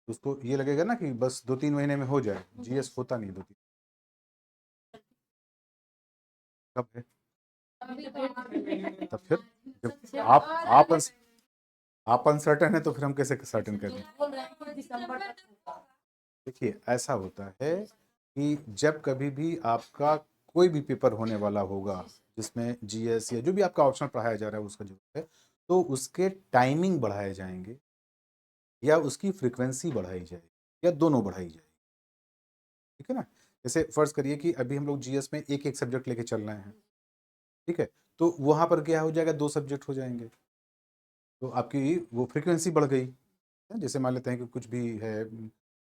उसको ये लगेगा ना कि बस 2-3 महीने में हो जाए, जीएस होता नहीं 2-3 कब है। तब फिर जब आप अनसर्टन है तो फिर हम कैसे सर्टन कर दें। देखिए ऐसा होता है कि जब कभी भी आपका कोई भी पेपर होने वाला होगा जिसमें जीएस या जो भी आपका ऑप्शनल पढ़ाया जा रहा है उसका जो है, तो उसके टाइमिंग बढ़ाए जाएंगे या उसकी फ्रीक्वेंसी बढ़ाई जाएगी या दोनों बढ़ाई जाएगी। ठीक है ना। जैसे फर्ज करिए कि अभी हम लोग जीएस में एक एक सब्जेक्ट लेके चल रहे हैं, ठीक है, तो वहां पर क्या हो जाएगा, 2 सब्जेक्ट हो जाएंगे, तो आपकी वो फ्रीक्वेंसी बढ़ गई। जैसे मान लेते हैं कि कुछ भी है,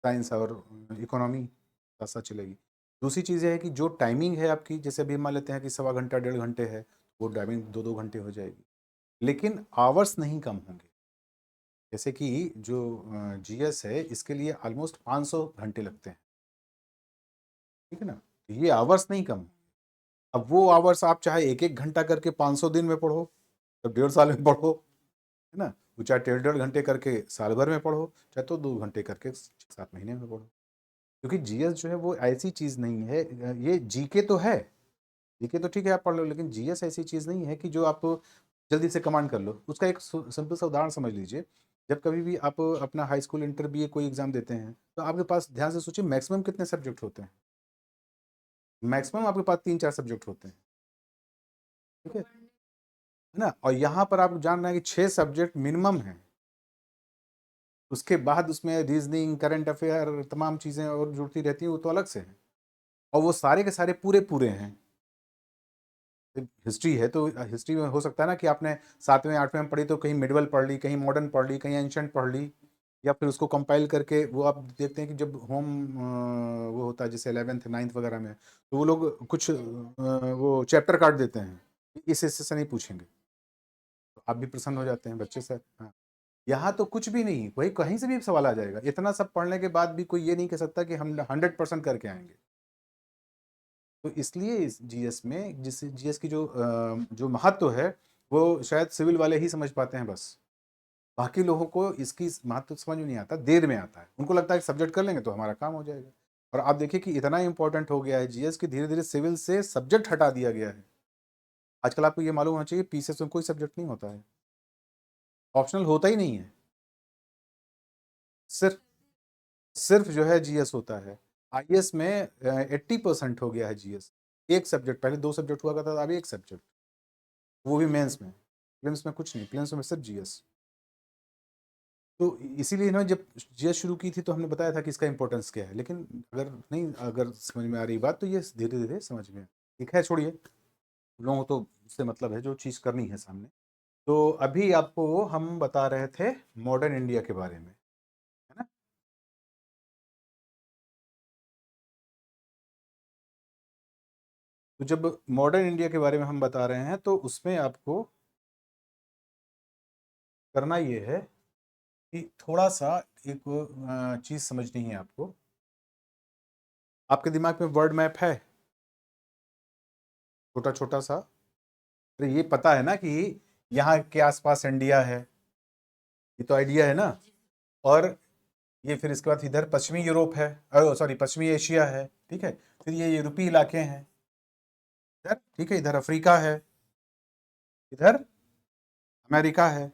साइंस और इकोनॉमी साथ साथ चलेगी। दूसरी चीज़ ये है कि जो टाइमिंग है आपकी, जैसे अभी मान लेते हैं कि सवा घंटा 1.5 घंटे है, वो टाइमिंग 2-2 घंटे हो जाएगी, लेकिन आवर्स नहीं कम होंगे। जैसे कि जो जीएस है इसके लिए ऑलमोस्ट 500 घंटे लगते हैं, ठीक है ना, तो ये आवर्स नहीं कम। अब वो आवर्स आप चाहे एक एक घंटा करके 500 दिन में पढ़ो, तब 1.5 साल में पढ़ो, है ना, वो चाहे 1.5 घंटे करके साल भर में पढ़ो, चाहे तो 2 घंटे करके 6-7 महीने में पढ़ो। क्योंकि जीएस जो है वो ऐसी चीज नहीं है, ये जीके तो है, जीके तो ठीक है आप पढ़ लो, लेकिन जीएस ऐसी चीज नहीं है कि जो आप जल्दी से कमांड कर लो। उसका एक सिंपल सा उदाहरण समझ लीजिए, जब कभी भी आप अपना हाई स्कूल इंटर बीए कोई एग्जाम देते हैं तो आपके पास, ध्यान से सोचिए, मैक्सिमम कितने सब्जेक्ट होते हैं। मैक्सिमम आपके पास 3-4 सब्जेक्ट होते हैं, ठीक है ना। और यहाँ पर आप जान रहे हैं कि 6 सब्जेक्ट मिनिमम है, उसके बाद उसमें रीजनिंग, करंट अफेयर, तमाम चीज़ें और जुड़ती रहती हैं, वो तो अलग से हैं, और वो सारे के सारे पूरे पूरे हैं। हिस्ट्री है तो हिस्ट्री में हो सकता है ना कि आपने 7वें 8वें में पढ़ी तो कहीं मिडवल पढ़ ली, कहीं मॉडर्न पढ़ ली, कहीं एंशंट पढ़ ली, या फिर उसको कंपाइल करके वो आप देखते हैं कि जब होम वो होता है जैसे 11th 9th वगैरह में, तो वो लोग कुछ वो चैप्टर काट देते हैं, इस हिस्से से नहीं पूछेंगे, तो आप भी प्रसन्न हो जाते हैं बच्चे से। हाँ, यहाँ तो कुछ भी नहीं, वही कहीं से भी सवाल आ जाएगा, इतना सब पढ़ने के बाद भी कोई ये नहीं कह सकता कि हम 100% करके आएंगे। तो इसलिए इस जीएस में, जिस जीएस की जो महत्व है वो शायद सिविल वाले ही समझ पाते हैं बस, बाकी लोगों को इसकी महत्व समझ में नहीं आता, देर में आता है, उनको लगता है कि सब्जेक्ट कर लेंगे तो हमारा काम हो जाएगा। और आप देखिए कि इतना इंपॉर्टेंट हो गया है जीएस की, धीरे धीरे सिविल से सब्जेक्ट हटा दिया गया है। आजकल आपको ये मालूम होना चाहिए पीसीएस में कोई सब्जेक्ट नहीं होता है, ऑप्शनल होता ही नहीं है, सिर्फ सिर्फ जो है जीएस होता है। आईएएस में 80% हो गया है जीएस, एक सब्जेक्ट, पहले 2 सब्जेक्ट हुआ करता था, अभी एक सब्जेक्ट, वो भी मेंस में, प्रीलिम्स में कुछ नहीं, प्रीलिम्स में सिर्फ जीएस। तो इसीलिए इन्होंने जब जीएस शुरू की थी तो हमने बताया था कि इसका इंपॉर्टेंस क्या है, लेकिन अगर समझ में आ रही बात तो ये धीरे धीरे समझ में ठीक है। छोड़िए, लोगों को तो उससे मतलब है जो चीज़ करनी है सामने। तो अभी आपको हम बता रहे थे मॉडर्न इंडिया के बारे में, है ना। तो जब मॉडर्न इंडिया के बारे में हम बता रहे हैं तो उसमें आपको करना ये है कि थोड़ा सा एक चीज़ समझनी है आपको। आपके दिमाग में वर्ड मैप है छोटा छोटा सा, तो ये पता है ना कि यहाँ के आसपास इंडिया है, ये तो आइडिया है ना। और ये फिर इसके बाद इधर पश्चिमी यूरोप है, सॉरी पश्चिमी एशिया है, ठीक है, फिर ये यूरोपीय इलाके हैं इधर, ठीक है, इधर अफ्रीका है, इधर अमेरिका है,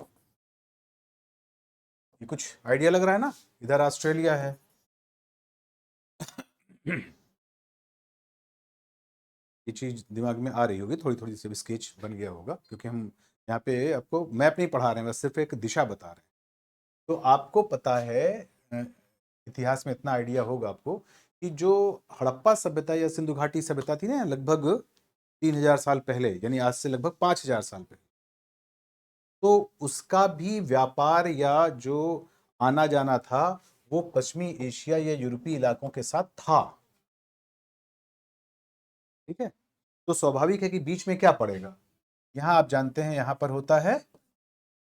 ये कुछ आइडिया लग रहा है ना, इधर ऑस्ट्रेलिया है। ये चीज दिमाग में आ रही होगी, थोड़ी थोड़ी सी स्केच बन गया होगा, क्योंकि हम यहाँ पे आपको मैप नहीं पढ़ा रहे हैं, बस सिर्फ एक दिशा बता रहे हैं। तो आपको पता है, अ, इतिहास में इतना आइडिया होगा आपको कि जो हड़प्पा सभ्यता या सिंधु घाटी सभ्यता थी ना, लगभग 3,000 साल पहले, यानी आज से लगभग 5,000 साल पहले, तो उसका भी व्यापार या जो आना जाना था वो पश्चिमी एशिया या यूरोपीय इलाकों के साथ था, ठीक है। तो स्वाभाविक है कि बीच में क्या पड़ेगा, यहाँ आप जानते हैं यहाँ पर होता है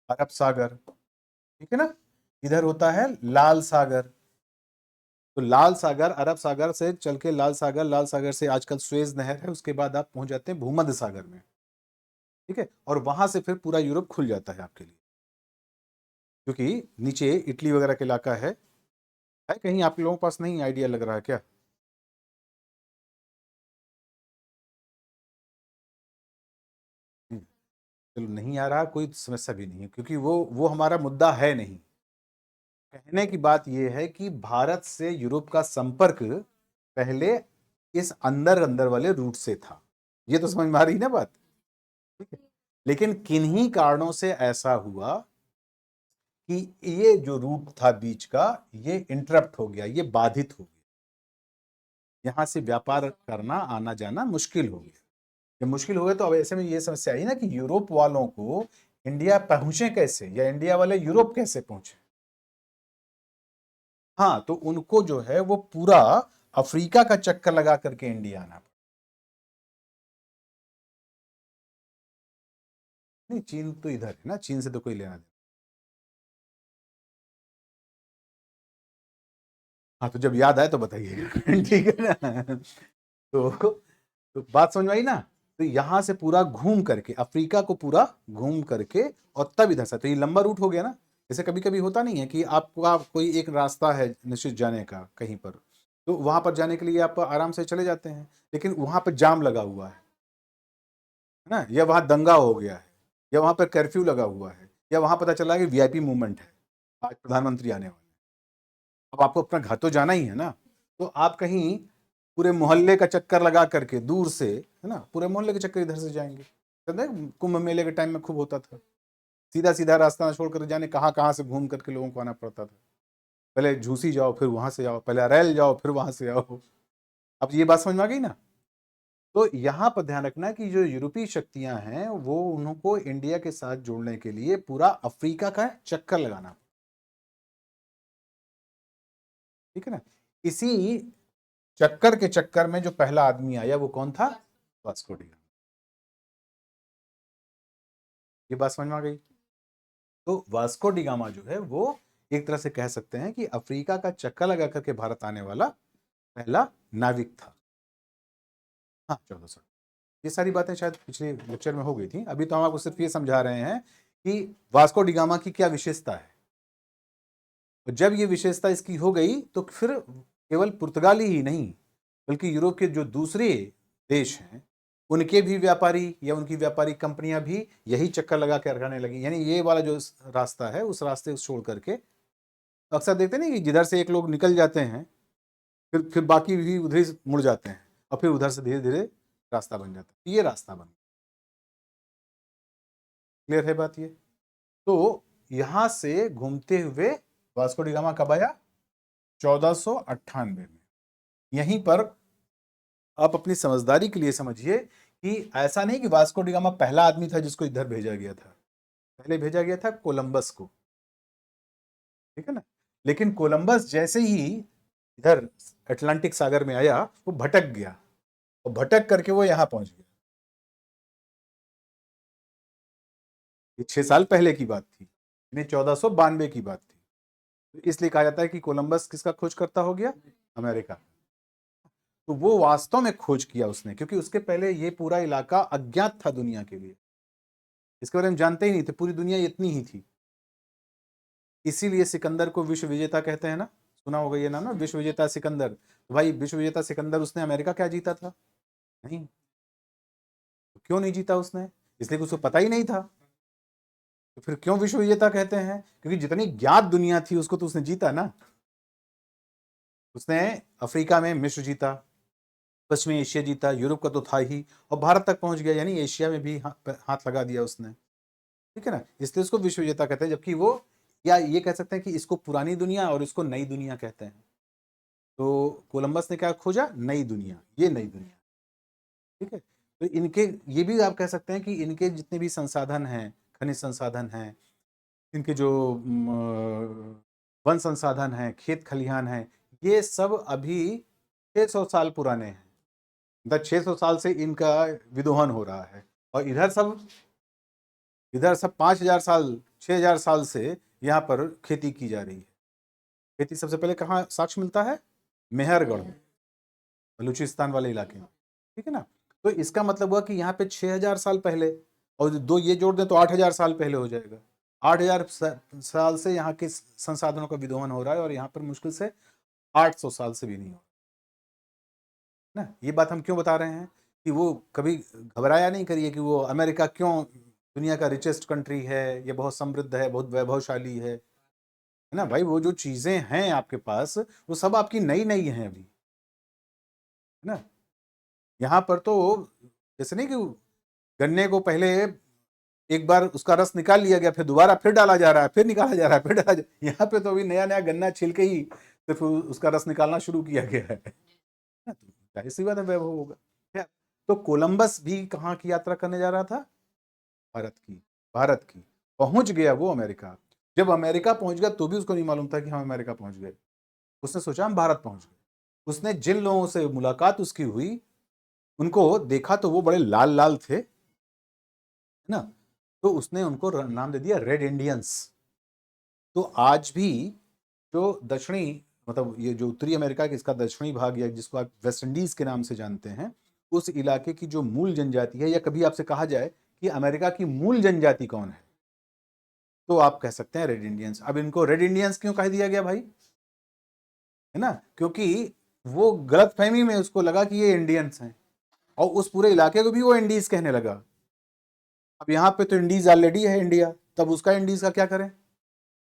अरब सागर, ठीक है ना, इधर होता है लाल सागर। तो लाल सागर, अरब सागर से चल के लाल सागर, लाल सागर से आजकल सुएज नहर है, उसके बाद आप पहुंच जाते हैं भूमध्य सागर में, ठीक है, और वहां से फिर पूरा यूरोप खुल जाता है आपके लिए, क्योंकि नीचे इटली वगैरह का इलाका है, है कहीं आप लोगों के पास नहीं आइडिया लग रहा है क्या? चलो नहीं आ रहा, कोई समस्या भी नहीं है, क्योंकि वो हमारा मुद्दा है नहीं। कहने की बात यह है कि भारत से यूरोप का संपर्क पहले इस अंदर अंदर वाले रूट से था। ये तो समझ में आ रही ना बात? ठीक है। लेकिन किन्हीं कारणों से ऐसा हुआ कि ये जो रूट था बीच का, ये इंटरप्ट हो गया, ये बाधित हो गया। यहां से व्यापार करना, आना जाना मुश्किल हो गया। जब मुश्किल हो गया तो अब ऐसे में ये समस्या आई ना कि यूरोप वालों को इंडिया पहुंचे कैसे, या इंडिया वाले यूरोप कैसे पहुंचे। हाँ, तो उनको जो है वो पूरा अफ्रीका का चक्कर लगा करके इंडिया आना पड़ा। नहीं, चीन तो इधर है ना, चीन से तो कोई लेना देना। हाँ, तो जब याद आए तो बताइएगा। ठीक है ना? तो बात समझ में आई ना? तो यहां से पूरा घूम करके अफ्रीका को पूरा घूम करके और तब इधर से, तो ये लंबा रूट हो गया ना। जैसे कभी कभी होता नहीं है कि आपका कोई एक रास्ता है निश्चित जाने का कहीं पर, तो वहां पर जाने के लिए आप आराम से चले जाते हैं, लेकिन वहां पर जाम लगा हुआ है ना, या वहां दंगा हो गया है, या वहां पर कर्फ्यू लगा हुआ है, या वहां पता चला कि वीआईपी मूवमेंट है, आज प्रधानमंत्री आने वाले हैं। अब आपको अपना घर तो जाना ही है ना, तो आप कहीं पूरे मोहल्ले का चक्कर लगा करके दूर से, है ना, पूरे मोहल्ले के चक्कर इधर से जाएंगे। कुंभ मेले के टाइम में खूब होता था, सीधा सीधा रास्ता ना छोड़ कर जाने, कहाँ कहाँ से घूम करके लोगों को आना पड़ता था। पहले झूसी जाओ, फिर वहां से आओ, पहले अरैल जाओ, फिर वहां से आओ। अब ये बात समझ में आ गई ना? तो यहां पर ध्यान रखना कि जो यूरोपीय शक्तियां हैं वो उनको इंडिया के साथ जोड़ने के लिए पूरा अफ्रीका का चक्कर लगाना। ठीक है ना? इसी चक्कर के चक्कर में जो पहला आदमी आया वो कौन था? Vasco D gamma. ये बात समझ में आ गई? तो वास्को डी गामा जो है वो एक तरह से कह सकते हैं कि अफ्रीका का चक्कर लगा करके भारत आने वाला पहला नाविक था। हाँ, 1400। ये सारी बातें शायद पिछले लेक्चर में हो गई थी, अभी तो हम आपको सिर्फ ये समझा रहे हैं कि वास्को डी गामा की क्या विशेषता है। तो जब ये विशेषता इसकी हो गई तो फिर केवल पुर्तगाली ही नहीं, बल्कि यूरोप के जो दूसरे देश हैं उनके भी व्यापारी या उनकी व्यापारी कंपनियां भी यही चक्कर लगा कर करने लगी। यानी ये वाला जो रास्ता है उस रास्ते को छोड़ करके, अक्सर देखते नहीं कि जिधर से एक लोग निकल जाते हैं फिर बाकी भी उधर ही मुड़ जाते हैं, और फिर उधर से धीरे धीरे रास्ता बन जाता है। ये रास्ता बन, क्लियर है बात ये? तो यहां से घूमते हुए वास्को डी गामा कब आया? 1498 में। यहीं पर आप अपनी समझदारी के लिए समझिए कि ऐसा नहीं कि वास्को डी गामा पहला आदमी था जिसको इधर भेजा गया था। पहले भेजा गया था कोलंबस को। ठीक है ना? लेकिन कोलंबस जैसे ही इधर अटलांटिक सागर में आया वो भटक गया, और भटक करके वो यहां पहुंच गया। ये 6 साल पहले की बात थी, यानी 1492 की बात थी। तो इसलिए कहा जाता है कि कोलंबस किसका खोज करता हो गया? अमेरिका। तो वो वास्तव में खोज किया उसने, क्योंकि उसके पहले ये पूरा इलाका अज्ञात था दुनिया के लिए, इसके बारे में जानते ही नहीं थे, पूरी दुनिया इतनी ही थी। इसीलिए सिकंदर को विश्व विजेता कहते हैं ना, सुना होगा ये नाम ना, विश्व विजेता सिकंदर। तो भाई विश्व विजेता सिकंदर, उसने अमेरिका क्या जीता था? नहीं। तो क्यों नहीं जीता उसने? इसलिए कि उसको पता ही नहीं था। तो फिर क्यों विश्व विजेता कहते हैं? क्योंकि जितनी ज्ञात दुनिया थी उसको तो उसने जीता ना। उसने अफ्रीका में मिस्र जीता, पश्चिमी एशिया जीता, यूरोप का तो था ही, और भारत तक पहुंच गया, यानी एशिया में भी हाथ लगा दिया उसने। ठीक है ना? इसलिए उसको विश्व विजेता कहते हैं, जबकि वो, या ये कह सकते हैं कि इसको पुरानी दुनिया और इसको नई दुनिया कहते हैं। तो कोलंबस ने क्या खोजा? नई दुनिया, ये नई दुनिया। ठीक है? तो इनके, ये भी आप कह सकते हैं कि इनके जितने भी संसाधन हैं, खनिज संसाधन हैं, इनके जो वन संसाधन हैं, खेत खलिहान हैं, ये सब अभी 600 साल पुराने हैं। मतलब 600 साल से इनका विदोहन हो रहा है, और इधर सब 5000 साल, 6000 साल से यहाँ पर खेती की जा रही है। खेती सबसे पहले कहाँ साक्ष्य मिलता है? मेहरगढ़ में, बलूचिस्तान वाले इलाके में। ठीक है ना? तो इसका मतलब हुआ कि यहाँ पे 6000 साल पहले, और दो ये जोड़ दें तो 8000 साल पहले हो जाएगा। 8,000 साल से यहाँ के संसाधनों का विदोहन हो रहा है और यहाँ पर मुश्किल से 800 साल से भी नहीं हो रहा ना। ये बात हम क्यों बता रहे हैं कि वो कभी घबराया नहीं करिए कि वो अमेरिका क्यों दुनिया का रिचेस्ट कंट्री है, ये बहुत समृद्ध है, बहुत वैभवशाली है ना भाई। वो जो चीजें हैं आपके पास वो सब आपकी नई नई हैं अभी, है ना। यहाँ पर तो जैसे नहीं कि गन्ने को पहले एक बार उसका रस निकाल लिया गया, फिर दोबारा फिर डाला जा रहा है, फिर निकाला जा रहा है, फिर डाला यहाँ पे तो अभी नया नया गन्ना छिल के ही सिर्फ उसका रस निकालना शुरू किया गया है ना। तो जाहिर सी बात है वैभव होगा। खैर, तो कोलंबस भी कहाँ की यात्रा करने जा रहा था? भारत की। भारत की। पहुंच गया वो अमेरिका। जब अमेरिका पहुंच गया तो भी उसको नहीं मालूम था कि हम अमेरिका पहुंच गए। उसने सोचा हम भारत पहुंच गए। उसने जिन लोगों से मुलाकात उसकी हुई उनको देखा तो वो बड़े लाल लाल थे, है ना। तो उसने उनको नाम दे दिया रेड इंडियंस। तो आज भी जो दक्षिणी मतलब ये जो उत्तरी अमेरिका के इसका दक्षिणी भाग या जिसको आप वेस्ट इंडीज के नाम से जानते हैं, उस इलाके की जो मूल जनजाति है, या कभी आपसे कहा जाए कि अमेरिका की मूल जनजाति कौन है, तो आप कह सकते हैं रेड इंडियंस। अब इनको रेड इंडियंस क्यों कह दिया गया भाई, है ना, क्योंकि वो गलतफहमी में उसको लगा कि ये इंडियंस हैं और उस पूरे इलाके को भी वो इंडीज कहने लगा। अब यहाँ पे तो इंडीज ऑलरेडी है इंडिया, तब उसका इंडीज का क्या करें।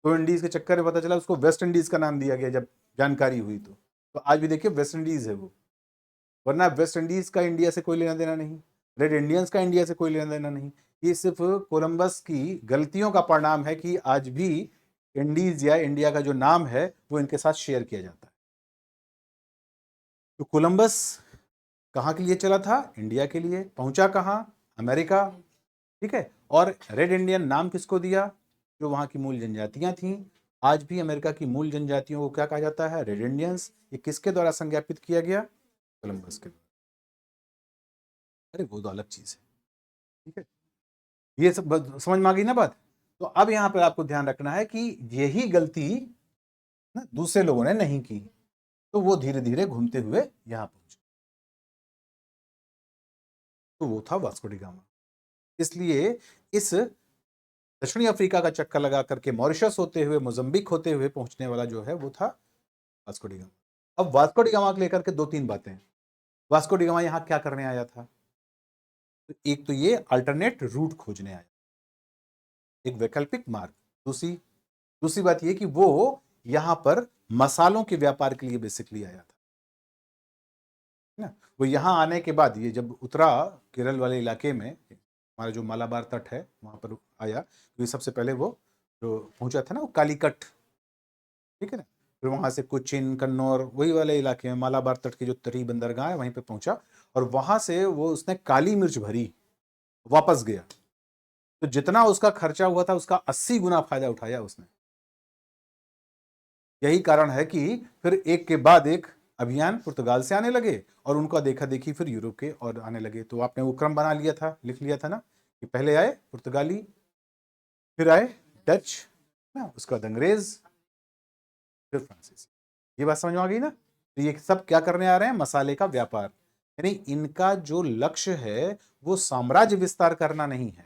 तो इंडीज के चक्कर में पता चला उसको वेस्ट इंडीज का नाम दिया गया जब जानकारी हुई। तो आज भी देखिए वेस्ट इंडीज है वो, वरना वेस्ट इंडीज का इंडिया से कोई लेना देना नहीं, रेड इंडियंस का इंडिया से कोई लेना देना नहीं। ये सिर्फ कोलंबस की गलतियों का परिणाम है कि आज भी इंडीज या इंडिया का जो नाम है वो इनके साथ शेयर किया जाता है। तो कोलंबस कहाँ के लिए चला था? इंडिया के लिए। पहुंचा कहाँ? अमेरिका, ठीक है। और रेड इंडियन नाम किसको दिया? जो वहां की मूल जनजातियां थीं। आज भी अमेरिका की मूल जनजातियों को क्या कहा जाता है? Red Indians. ये किसके द्वारा संज्ञापित किया गया? कोलंबस के द्वारा। अरे वो तो अलग चीज है, ठीक है। ये सब समझ में आ गई ना बात। तो अब यहां पर आपको ध्यान रखना है कि यही गलती ना दूसरे लोगों ने नहीं की, तो वो धीरे धीरे घूमते हुए यहां पहुंचे। तो वो था वास्को डी गामा। इसलिए इस दक्षिणी अफ्रीका का चक्कर लगा करके मॉरिशस होते हुए मोजम्बिक होते हुए पहुंचने वाला जो है वो था वास्को डी गामा। अब वास्को डी गामा को लेकर के दो तीन बातें हैं। वास्को डी गामा यहां क्या करने आया था? तो एक तो ये अल्टरनेट रूट खोजने आया, एक वैकल्पिक मार्ग। दूसरी दूसरी बात ये कि वो यहां पर मसालों के व्यापार के लिए बेसिकली आया था ना। वो यहां आने के बाद ये जब उतरा केरल वाले इलाके में, हमारा जो मालाबार तट है वहां पर आया, तो ये सबसे पहले वो जो पहुंचा था ना वो कालीकट, ठीक है ना। फिर वहां से कोचीन कन्नौर वही वाले इलाके में मालाबार तट के जो तरी बंदरगाह है वहीं पे पहुंचा, और वहां से वो उसने काली मिर्च भरी, वापस गया। तो जितना उसका खर्चा हुआ था उसका 80 गुना फायदा उठाया उसने। यही कारण है कि फिर एक के बाद एक अभियान पुर्तगाल से आने लगे और उनका देखा देखी फिर यूरोप के और आने लगे। तो आपने वो क्रम बना लिया था, लिख लिया था ना कि पहले आए पुर्तगाली, फिर आए डच ना, उसके बाद अंग्रेज, फिर फ्रांसीसी। ये बात समझ में आ गई ना। तो ये सब क्या करने आ रहे हैं? मसाले का व्यापार। यानी इनका जो लक्ष्य है वो साम्राज्य विस्तार करना नहीं है,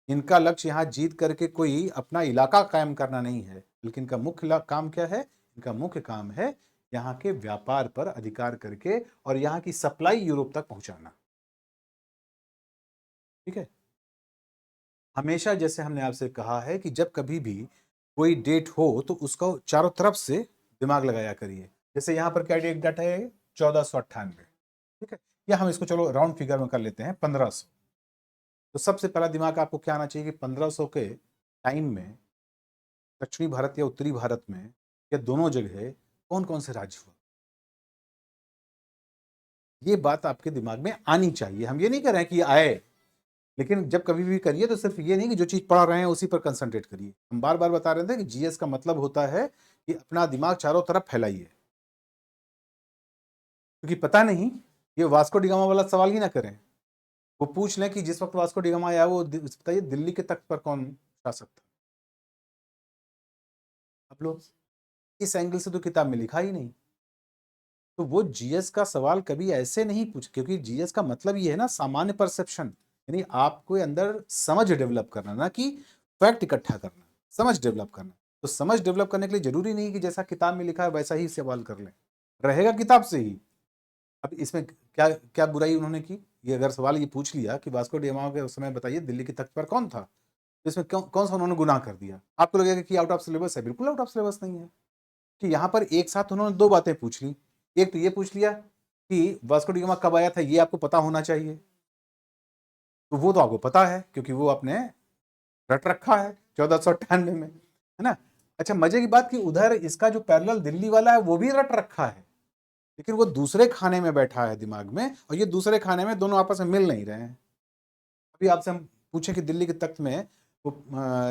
इनका लक्ष्य यहाँ जीत करके कोई अपना इलाका कायम करना नहीं है, बल्कि इनका मुख्य काम क्या है? इनका मुख्य काम है यहाँ के व्यापार पर अधिकार करके और यहाँ की सप्लाई यूरोप तक पहुंचाना, ठीक है। हमेशा जैसे हमने आपसे कहा है कि जब कभी भी कोई डेट हो तो उसका चारों तरफ से दिमाग लगाया करिए। जैसे यहाँ पर क्या डेट डाटा है? 1498, ठीक है। या हम इसको चलो राउंड फिगर में कर लेते हैं 1500। तो सबसे पहला दिमाग आपको क्या आना चाहिए कि 1500 के टाइम में दक्षिणी भारत या उत्तरी भारत में या दोनों जगह कौन कौन से राज्य हुआ? ये बात आपके दिमाग में आनी चाहिए। हम ये नहीं कह रहे हैं कि आए, लेकिन जब कभी भी करिए तो सिर्फ ये नहीं कि जो चीज पढ़ रहे हैं उसी पर कंसंट्रेट करिए। हम बार बार बता रहे थे कि जीएस का मतलब होता है कि अपना दिमाग चारों तरफ फैलाइए, क्योंकि पता नहीं ये वास्को डिगामा वाला सवाल ही ना करें। वो पूछ लें कि जिस वक्त वास्को डिगामा आया वो बताइए दिल्ली के तख्त पर कौन शासक था? आप लोग इस एंगल से तो किताब में लिखा ही नहीं। तो वो जीएस का सवाल कभी ऐसे नहीं पूछ, क्योंकि जीएस का मतलब ये है ना सामान्य परसेप्शन, यानी आपको अंदर समझ डेवलप करना, ना कि फैक्ट इकट्ठा करना, समझ डेवलप करना। तो समझ डेवलप करने के लिए जरूरी नहीं कि जैसा किताब में लिखा है वैसा ही सवाल कर लें, रहेगा किताब से ही। अब इसमें क्या क्या बुराई उन्होंने की? ये अगर सवाल ये पूछ लिया कि वास्को डी गामा के उस समय बताइए दिल्ली के तख्त पर कौन था, तो इसमें कौन सा उन्होंने गुनाह कर दिया? आपको लगेगा कि आउट ऑफ सिलेबस है, बिल्कुल आउट ऑफ सिलेबस नहीं है। कि यहाँ पर एक साथ उन्होंने दो बातें पूछ ली। एक तो ये पूछ लिया कि वास्को डी गामा कब आया था, ये आपको पता होना चाहिए, तो वो तो आपको पता है क्योंकि वो आपने रट रखा है 1498 में, है ना। अच्छा, मजे की बात कि उधर इसका जो पैरेलल दिल्ली वाला है वो भी रट रखा है, लेकिन वो दूसरे खाने में बैठा है दिमाग में, और ये दूसरे खाने में दोनों आपस में मिल नहीं रहे हैं। अभी आपसे हम पूछें कि दिल्ली के तख्त में वो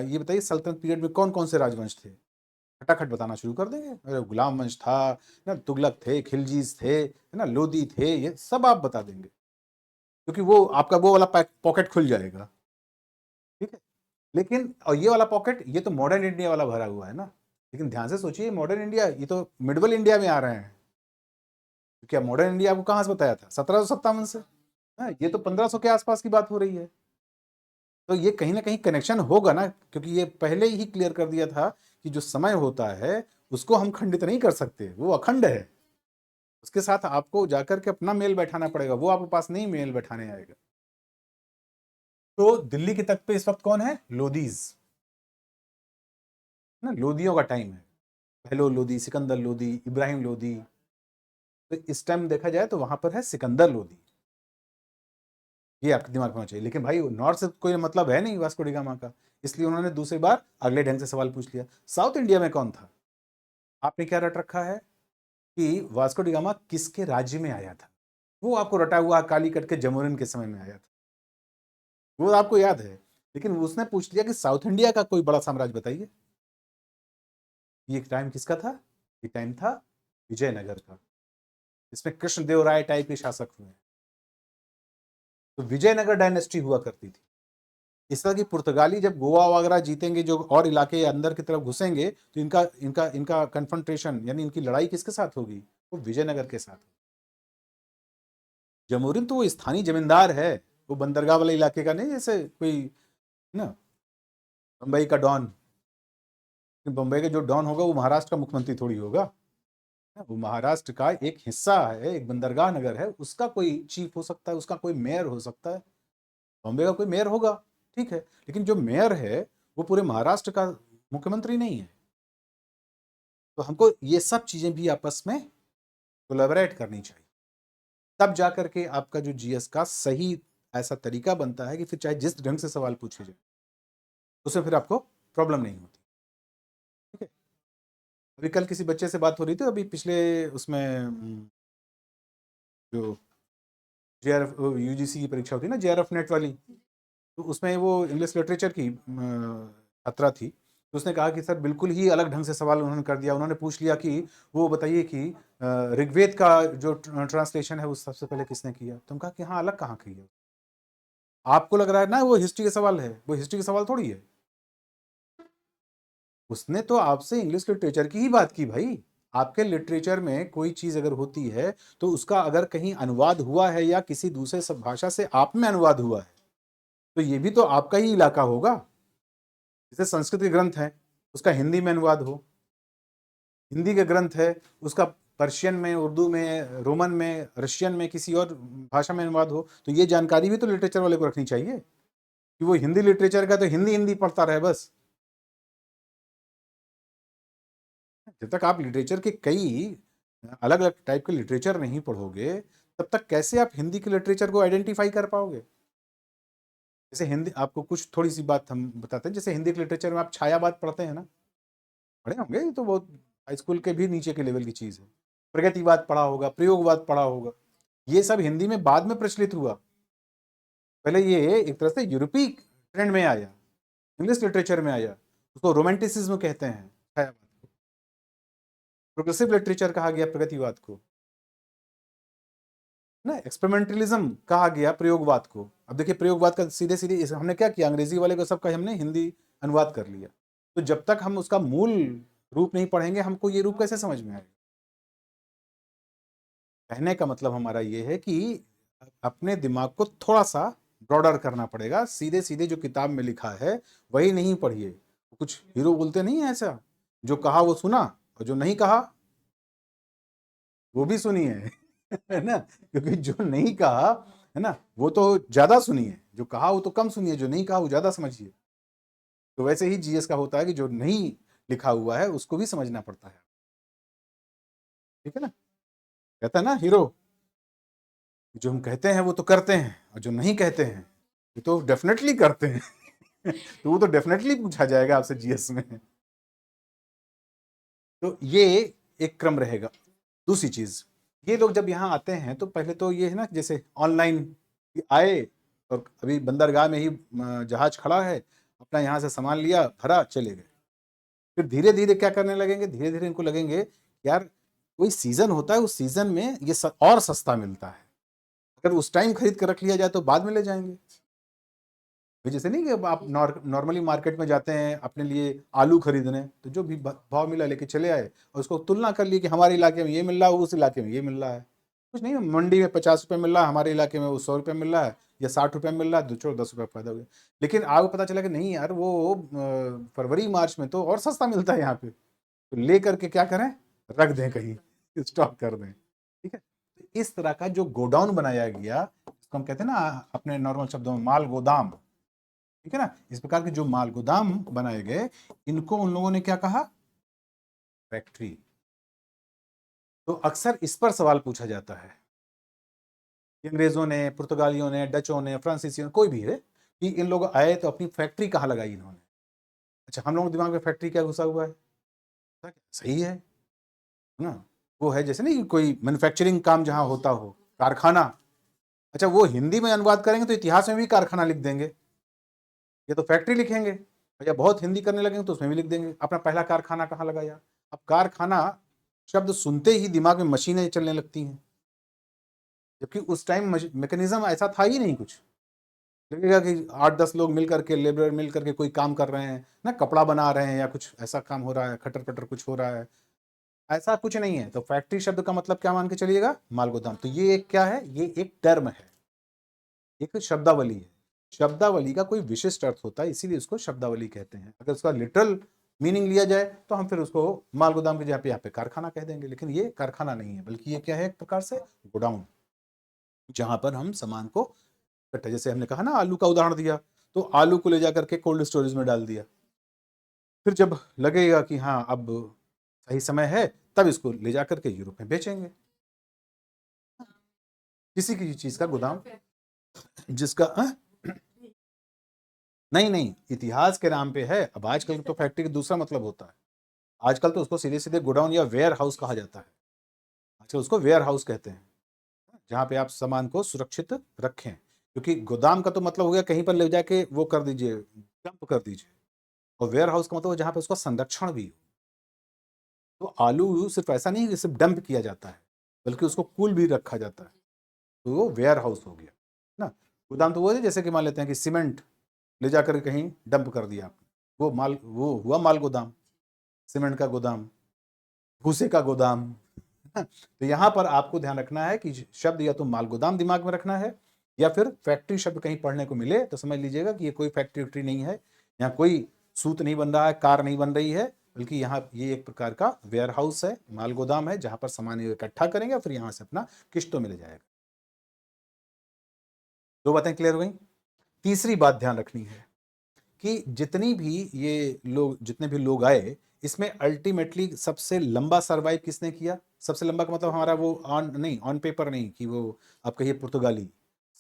ये बताइए सल्तनत पीरियड में कौन कौन से राजवंश थे, खटाखट बताना शुरू कर देंगे। अरे गुलाम वंश था ना, तुगलक थे, खिलजीज थे, है ना, लोदी थे, ये सब आप बता देंगे क्योंकि वो आपका वो वाला पॉकेट खुल जाएगा। ठीक है, लेकिन और ये वाला पॉकेट ये तो मॉडर्न इंडिया वाला भरा हुआ है ना, लेकिन ध्यान से सोचिए मॉडर्न इंडिया ये तो मिडवल इंडिया में आ रहे हैं। क्या मॉडर्न इंडिया आपको कहां से बताया था? 1757 से। हाँ, ये तो 1500 के आसपास की बात हो रही है। तो ये कहीं ना कहीं कनेक्शन होगा ना, क्योंकि ये पहले ही क्लियर कर दिया था कि जो समय होता है उसको हम खंडित नहीं कर सकते, वो अखंड है। उसके साथ आपको जाकर के अपना मेल बैठाना पड़ेगा, वो आपके पास नहीं मेल बैठाने आएगा। तो दिल्ली के तख्त पे इस वक्त कौन है? लोदीज ना, लोदियों का टाइम है। पहलो लोदी, सिकंदर लोदी, इब्राहिम लोदी। तो इस टाइम देखा जाए तो वहां पर है सिकंदर लोदी, ये आपके दिमाग में होना चाहिए। लेकिन भाई नॉर्थ से कोई मतलब है नहीं वास्को डी गामा का, इसलिए उन्होंने दूसरी बार अगले ढंग से सवाल पूछ लिया। साउथ इंडिया में कौन था? आपने क्या रट रखा है कि वास्को डी गामा किसके राज्य में आया था? वो आपको रटा हुआ कालीकट के जमोरिन के समय में आया था, वो आपको याद है। लेकिन उसने पूछ लिया कि साउथ इंडिया का कोई बड़ा साम्राज्य बताइए। ये टाइम किसका था? ये टाइम था विजयनगर का, इसमें कृष्णदेव राय टाइप के शासक हुए। तो विजयनगर डायनेस्टी हुआ करती थी। इस तरह की पुर्तगाली जब गोवा वगैरह जीतेंगे, जो और इलाके अंदर की तरफ घुसेंगे, तो इनका इनका इनका कन्फ्रंटेशन यानी इनकी लड़ाई किसके साथ होगी? वो विजयनगर के साथ। जमोरिन तो वो स्थानीय जमींदार है, वो बंदरगाह वाले इलाके का नहीं, जैसे कोई ना बम्बई का डॉन। बम्बई का जो डॉन होगा वो महाराष्ट्र का मुख्यमंत्री थोड़ी होगा, वो महाराष्ट्र का एक हिस्सा है, एक बंदरगाह नगर है, उसका कोई चीफ हो सकता है, उसका कोई मेयर हो सकता है। बॉम्बे का कोई मेयर होगा, ठीक है, लेकिन जो मेयर है वो पूरे महाराष्ट्र का मुख्यमंत्री नहीं है। तो हमको ये सब चीजें भी आपस में कोलैबोरेट करनी चाहिए, तब जाकर के आपका जो जीएस का सही ऐसा तरीका बनता है कि फिर चाहे जिस ढंग से सवाल पूछे जाए उससे फिर आपको प्रॉब्लम नहीं होती। ठीक है, अभी कल किसी बच्चे से बात हो रही थी, अभी पिछले उसमें जो जेआरएफ यूजीसी की परीक्षा होती है ना, जेआरएफ नेट वाली, तो उसमें वो इंग्लिश लिटरेचर की छात्रा थी। तो उसने कहा कि सर बिल्कुल ही अलग ढंग से सवाल उन्होंने कर दिया। उन्होंने पूछ लिया कि वो बताइए कि ऋग्वेद का जो ट्रांसलेशन है वो सबसे पहले किसने किया? तो हम कहा कि हाँ, अलग कहाँ किया? आपको लग रहा है ना वो हिस्ट्री का सवाल है, वो हिस्ट्री का सवाल थोड़ी है। उसने तो आपसे इंग्लिश लिटरेचर की ही बात की भाई। आपके लिटरेचर में कोई चीज अगर होती है तो उसका अगर कहीं अनुवाद हुआ है या किसी दूसरे सब भाषा से आप में अनुवाद हुआ है तो ये भी तो आपका ही इलाका होगा। जैसे संस्कृत के ग्रंथ है, उसका हिंदी में अनुवाद हो, हिंदी के ग्रंथ है उसका पर्शियन में, उर्दू में, रोमन में, रशियन में, किसी और भाषा में अनुवाद हो, तो ये जानकारी भी तो लिटरेचर वाले को रखनी चाहिए कि वो हिंदी लिटरेचर का तो हिंदी हिंदी पढ़ता रहे बस। जब तक आप लिटरेचर के कई अलग अलग टाइप के लिटरेचर नहीं पढ़ोगे तब तक कैसे आप हिंदी के लिटरेचर को आइडेंटिफाई कर पाओगे? जैसे हिंदी, आपको कुछ थोड़ी सी बात हम बताते हैं, जैसे हिंदी के लिटरेचर में आप छायावाद पढ़ते हैं ना, पढ़े होंगे, ये तो बहुत हाई स्कूल के भी नीचे के लेवल की चीज है। प्रगतिवाद पढ़ा होगा, प्रयोगवाद पढ़ा होगा, ये सब हिंदी में बाद में प्रचलित हुआ। पहले ये एक तरह से यूरोपीय ट्रेंड में आया, इंग्लिश लिटरेचर में आया, उसको रोमांटिसिज्म कहते हैं छायावाद को, प्रोग्रेसिव लिटरेचर कहा गया प्रगतिवाद को ना, एक्सपेरिमेंटलिज्म कहा गया प्रयोगवाद को। अब देखिए प्रयोगवाद का सीधे सीधे हमने क्या किया, अंग्रेजी वाले को सबका हमने हिंदी अनुवाद कर लिया। तो जब तक हम उसका मूल रूप नहीं पढ़ेंगे हमको ये रूप कैसे समझ में आएगा? कहने का मतलब हमारा ये है कि अपने दिमाग को थोड़ा सा ब्रॉडर करना पड़ेगा। सीधे सीधे जो किताब में लिखा है वही नहीं पढ़िए। कुछ हीरो बोलते नहीं है ऐसा, जो कहा वो सुना और जो नहीं कहा वो भी सुनिए है ना, क्योंकि जो नहीं कहा है ना वो तो ज्यादा सुनिए, जो कहा वो तो कम सुनिए, जो नहीं कहा वो ज्यादा समझिए। तो वैसे ही जीएस का होता है कि जो नहीं लिखा हुआ है उसको भी समझना पड़ता है। ठीक है ना, कहता है ना हीरो, जो हम कहते हैं वो तो करते हैं और जो नहीं कहते हैं वो तो डेफिनेटली करते हैं तो वो तो डेफिनेटली पूछा जाएगा आपसे जीएस में। तो ये एक क्रम रहेगा। दूसरी चीज, ये लोग जब यहाँ आते हैं तो पहले तो ये है ना, जैसे ऑनलाइन आए और अभी बंदरगाह में ही जहाज खड़ा है, अपना यहाँ से सामान लिया, भरा, चले गए। फिर धीरे धीरे क्या करने लगेंगे, धीरे धीरे इनको लगेंगे यार कोई सीजन होता है, उस सीजन में ये और सस्ता मिलता है, अगर उस टाइम खरीद कर रख लिया जाए तो बाद में ले जाएंगे। जैसे नहीं कि अब आप नॉर्मली मार्केट में जाते हैं अपने लिए आलू खरीदने, तो जो भी भाव मिला लेके चले आए और उसको तुलना कर ली कि हमारे इलाके में ये मिल रहा है, उस इलाके में ये मिल रहा है। कुछ नहीं, मंडी में 50 रुपये मिल रहा है, हमारे इलाके में वो 100 रुपये मिल रहा है या 60 रुपये मिल रहा है, 10 रुपये फायदा हो गया। लेकिन आपको पता चला कि नहीं यार, वो फरवरी मार्च में तो और सस्ता मिलता है यहाँ पे, तो ले करके क्या करें, रख दें कहीं, स्टॉक कर दें। ठीक है, इस तरह का जो गोडाउन बनाया गया, इसको हम कहते हैं ना अपने नॉर्मल शब्दों में माल गोदाम। ठीक है ना, इस प्रकार के जो माल गोदाम बनाए गए, इनको उन लोगों ने क्या कहा, फैक्ट्री। तो अक्सर इस पर सवाल पूछा जाता है, अंग्रेजों ने, पुर्तगालियों ने, डचों ने, फ्रांसीसियों ने, कोई भी है, कि इन लोग आए तो अपनी फैक्ट्री कहाँ लगाई इन्होंने। अच्छा, हम लोगों के दिमाग में फैक्ट्री क्या घुसा हुआ है, सही है ना, वो है जैसे नहीं कोई मैन्युफैक्चरिंग काम जहां होता हो, कारखाना। अच्छा, वो हिंदी में अनुवाद करेंगे तो इतिहास में भी कारखाना लिख देंगे, ये तो फैक्ट्री लिखेंगे, या बहुत हिंदी करने लगेंगे तो उसमें भी लिख देंगे अपना पहला कारखाना कहाँ लगाया। अब कारखाना शब्द सुनते ही दिमाग में मशीनें चलने लगती हैं, जबकि उस टाइम मैकेनिज्म ऐसा था ही नहीं। कुछ लगेगा कि 8-10 लोग मिल करके, लेबर मिल करके कोई काम कर रहे हैं ना, कपड़ा बना रहे हैं या कुछ ऐसा काम हो रहा है, खटर पटर कुछ हो रहा है, ऐसा कुछ नहीं है। तो फैक्ट्री शब्द का मतलब क्या मान के चलिएगा, माल गोदाम। तो ये एक क्या है, ये एक टर्म है, एक शब्दावली है। शब्दावली का कोई विशिष्ट अर्थ होता है, इसीलिए उसको शब्दावली कहते हैं। अगर उसका लिटरल मीनिंग लिया जाए तो हम फिर उसको माल गोदाम की जगह पे यहाँ पे कारखाना कह देंगे, लेकिन ये कारखाना नहीं है, बल्कि ये क्या है, एक प्रकार से गोडाउन, जहां पर हम सामान को इकट्ठा, जैसे हमने कहा ना आलू का उदाहरण दिया, तो आलू को ले जाकर के कोल्ड स्टोरेज में डाल दिया, फिर जब लगेगा कि हाँ अब सही समय है, तब इसको ले जाकर के यूरोप में बेचेंगे। किसी की चीज का गोदाम जिसका नहीं नहीं, इतिहास के नाम पे है। अब आजकल तो फैक्ट्री का दूसरा मतलब होता है, आजकल तो उसको सीधे सीधे गोडाउन या वेयर हाउस कहा जाता है। अच्छा, उसको वेयर हाउस कहते हैं, जहाँ पे आप सामान को सुरक्षित रखें, क्योंकि गोदाम का तो मतलब हो गया कहीं पर ले जाके वो कर दीजिए, डंप कर दीजिए, और वेयर हाउस का मतलब जहाँ पे उसका संरक्षण भी हो। तो आलू सिर्फ ऐसा नहीं कि सिर्फ डंप किया जाता है, बल्कि उसको कूल भी रखा जाता है, तो वो वेयर हाउस हो गया ना। गोदाम तो वो है जैसे कि मान लेते हैं कि सीमेंट ले जाकर कहीं डंप कर दिया आपने, वो माल, वो हुआ माल गोदाम, सीमेंट का गोदाम, भूसे का गोदाम। तो यहाँ पर आपको ध्यान रखना है कि शब्द या तो माल गोदाम दिमाग में रखना है, या फिर फैक्ट्री शब्द कहीं पढ़ने को मिले तो समझ लीजिएगा कि ये कोई फैक्ट्री वैक्ट्री नहीं है, यहाँ कोई सूत नहीं बन रहा है, कार नहीं बन रही है, बल्कि यहाँ ये एक प्रकार का वेयर हाउस है, माल गोदाम है, जहां पर सामान इकट्ठा करेंगे और फिर यहाँ से अपना किश्तों में ले जाएगा। दो बातें क्लियर हो गई। तीसरी बात ध्यान रखनी है कि जितनी भी ये लोग, जितने भी लोग आए, इसमें अल्टीमेटली सबसे लंबा सर्वाइव किसने किया। सबसे लंबा का मतलब हमारा वो ऑन नहीं, ऑन पेपर नहीं कि वो आप कहिए पुर्तगाली,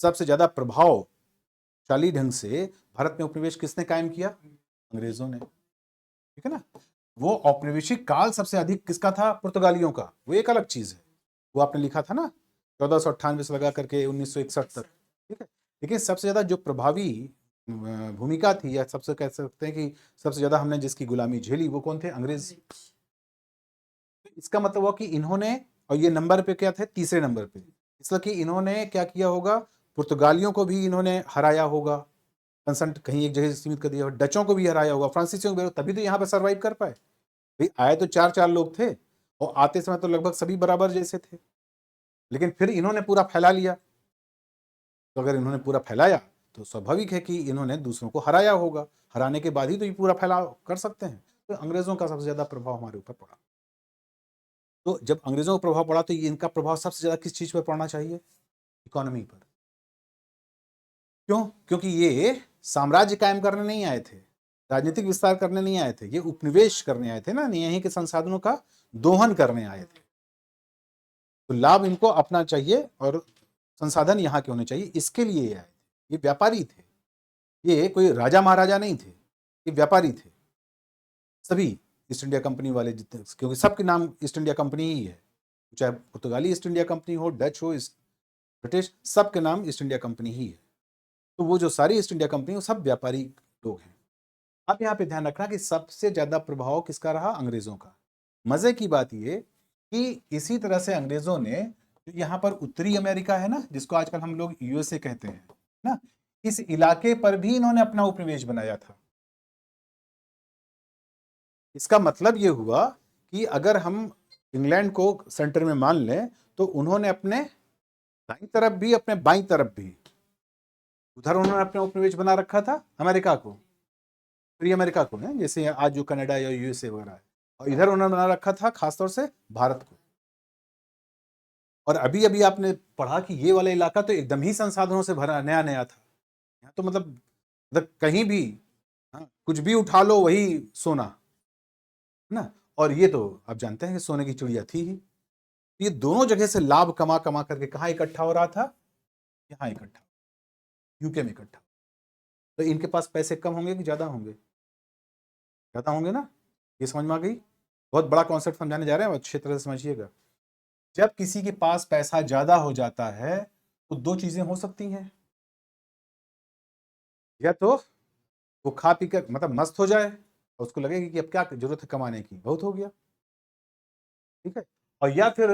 सबसे ज्यादा प्रभावशाली ढंग से भारत में उपनिवेश किसने कायम किया, अंग्रेजों ने। ठीक है ना, वो औपनिवेशिक काल सबसे अधिक किसका था, पुर्तगालियों का, वो एक अलग चीज है, वो आपने लिखा था ना 1498 से लगा करके 1961 तक। ठीक है, लेकिन सबसे ज्यादा जो प्रभावी भूमिका थी, या सबसे कह सकते हैं कि सबसे ज्यादा हमने जिसकी गुलामी झेली, वो कौन थे, अंग्रेज। इसका मतलब हुआ कि इन्होंने, और ये नंबर पे क्या थे, तीसरे नंबर पे, इसलिए कि इन्होंने क्या किया होगा, पुर्तगालियों को भी इन्होंने हराया होगा, कंसंट कहीं एक जगह सीमित कर दिया होगा, डचों को भी हराया होगा, फ्रांसीसियों को भी, तभी तो यहाँ पे सर्वाइव कर पाए। भाई आए तो 4-4 लोग थे, और आते समय तो लगभग सभी बराबर जैसे थे, लेकिन फिर इन्होंने पूरा फैला लिया। तो अगर इन्होंने पूरा फैलाया तो स्वाभाविक है कि इन्होंने दूसरों को हराया होगा, हराने के बाद ही तो ये पूरा फैलाव कर सकते हैं। तो अंग्रेजों का सबसे ज्यादा प्रभाव हमारे ऊपर पड़ा। तो जब अंग्रेजों का प्रभाव पड़ा तो ये इनका प्रभाव सबसे ज्यादा किस चीज पर पड़ना चाहिए? इकोनॉमी पर। क्यों? क्योंकि ये साम्राज्य कायम करने नहीं आए थे, राजनीतिक विस्तार करने नहीं आए थे, ये उपनिवेश करने आए थे ना, यहीं के संसाधनों का दोहन करने आए थे। तो लाभ इनको अपना चाहिए और संसाधन यहाँ के होने चाहिए, इसके लिए आए थे। ये व्यापारी थे, ये कोई राजा महाराजा नहीं थे, ये व्यापारी थे सभी ईस्ट इंडिया कंपनी वाले जितने, क्योंकि सबके नाम ईस्ट इंडिया कंपनी ही है, चाहे पुर्तगाली ईस्ट इंडिया कंपनी हो, डच हो, ब्रिटिश, सबके नाम ईस्ट इंडिया कंपनी ही है। तो वो जो सारी ईस्ट इंडिया कंपनी, वो सब व्यापारी लोग हैं। अब यहाँ पे ध्यान रखना कि सबसे ज्यादा प्रभाव किसका रहा? अंग्रेजों का। मजे की बात ये कि इसी तरह से अंग्रेजों ने यहाँ पर उत्तरी अमेरिका है ना, जिसको आजकल हम लोग यूएसए कहते हैं ना, इस इलाके पर भी इन्होंने अपना उपनिवेश बनाया था। इसका मतलब ये हुआ कि अगर हम इंग्लैंड को सेंटर में मान लें तो उन्होंने अपने दाईं तरफ भी अपने बाईं तरफ भी, उधर उन्होंने अपना उपनिवेश बना रखा था अमेरिका को, उत्तरी अमेरिका को है, जैसे आज जो कनाडा या यूएसए वगैरह है, और इधर उन्होंने बना रखा था खासतौर से भारत को। और अभी अभी आपने पढ़ा कि ये वाला इलाका तो एकदम ही संसाधनों से भरा नया नया था। यहाँ तो मतलब कहीं भी कुछ भी उठा लो वही सोना ना। और ये तो आप जानते हैं कि सोने की चिड़िया थी ही। ये दोनों जगह से लाभ कमा कमा करके कहाँ इकट्ठा हो रहा था? यहाँ इकट्ठा, यूके में इकट्ठा। तो इनके पास पैसे कम होंगे कि ज्यादा होंगे? ज्यादा होंगे ना। ये समझ में आ गई? बहुत बड़ा कॉन्सेप्ट समझाने जा रहे हैं, अच्छी तरह से समझिएगा। जब किसी के पास पैसा ज्यादा हो जाता है तो दो चीजें हो सकती हैं, या तो वो खा पी कर मतलब मस्त हो जाए और उसको लगेगा कि अब क्या जरूरत है कमाने की, बहुत हो गया, ठीक है, और या फिर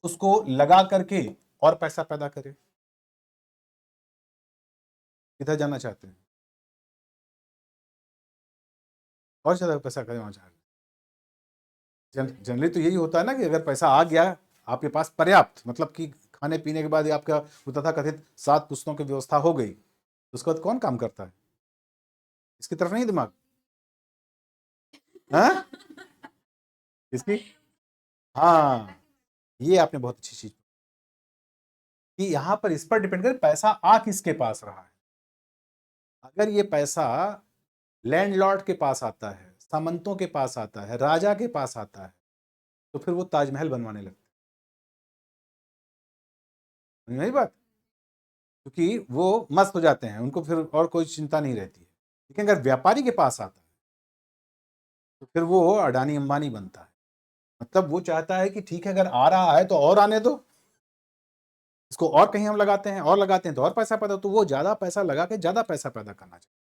उसको लगा करके और पैसा पैदा करे। किधर जाना चाहते हैं? और ज्यादा पैसा कमाना चाहते हैं। जनरली तो यही होता है ना कि अगर पैसा आ गया आपके पास पर्याप्त, मतलब कि खाने पीने के बाद आपका तथा कथित 7 पुस्तकों की व्यवस्था हो गई, तो उसके बाद कौन काम करता है? इसकी तरफ नहीं दिमाग? हाँ इसकी, हाँ, ये आपने बहुत अच्छी चीज कि यहां पर इस पर डिपेंड करे पैसा आ किसके पास रहा है। अगर ये पैसा लैंडलॉर्ड के पास आता है, सामंतों के पास आता है, राजा के पास आता है, तो फिर वो ताजमहल बनवाने लगते हैं। नहीं बात, क्योंकि वो मस्त हो जाते हैं, उनको फिर और कोई चिंता नहीं रहती है। लेकिन अगर व्यापारी के पास आता है तो फिर वो अडानी अंबानी बनता है। मतलब वो चाहता है कि ठीक है अगर आ रहा है तो और आने दो, इसको और कहीं हम लगाते हैं, और लगाते हैं तो और पैसा पैदा, तो वो ज्यादा पैसा लगा के ज्यादा पैसा पैदा करना चाहिए।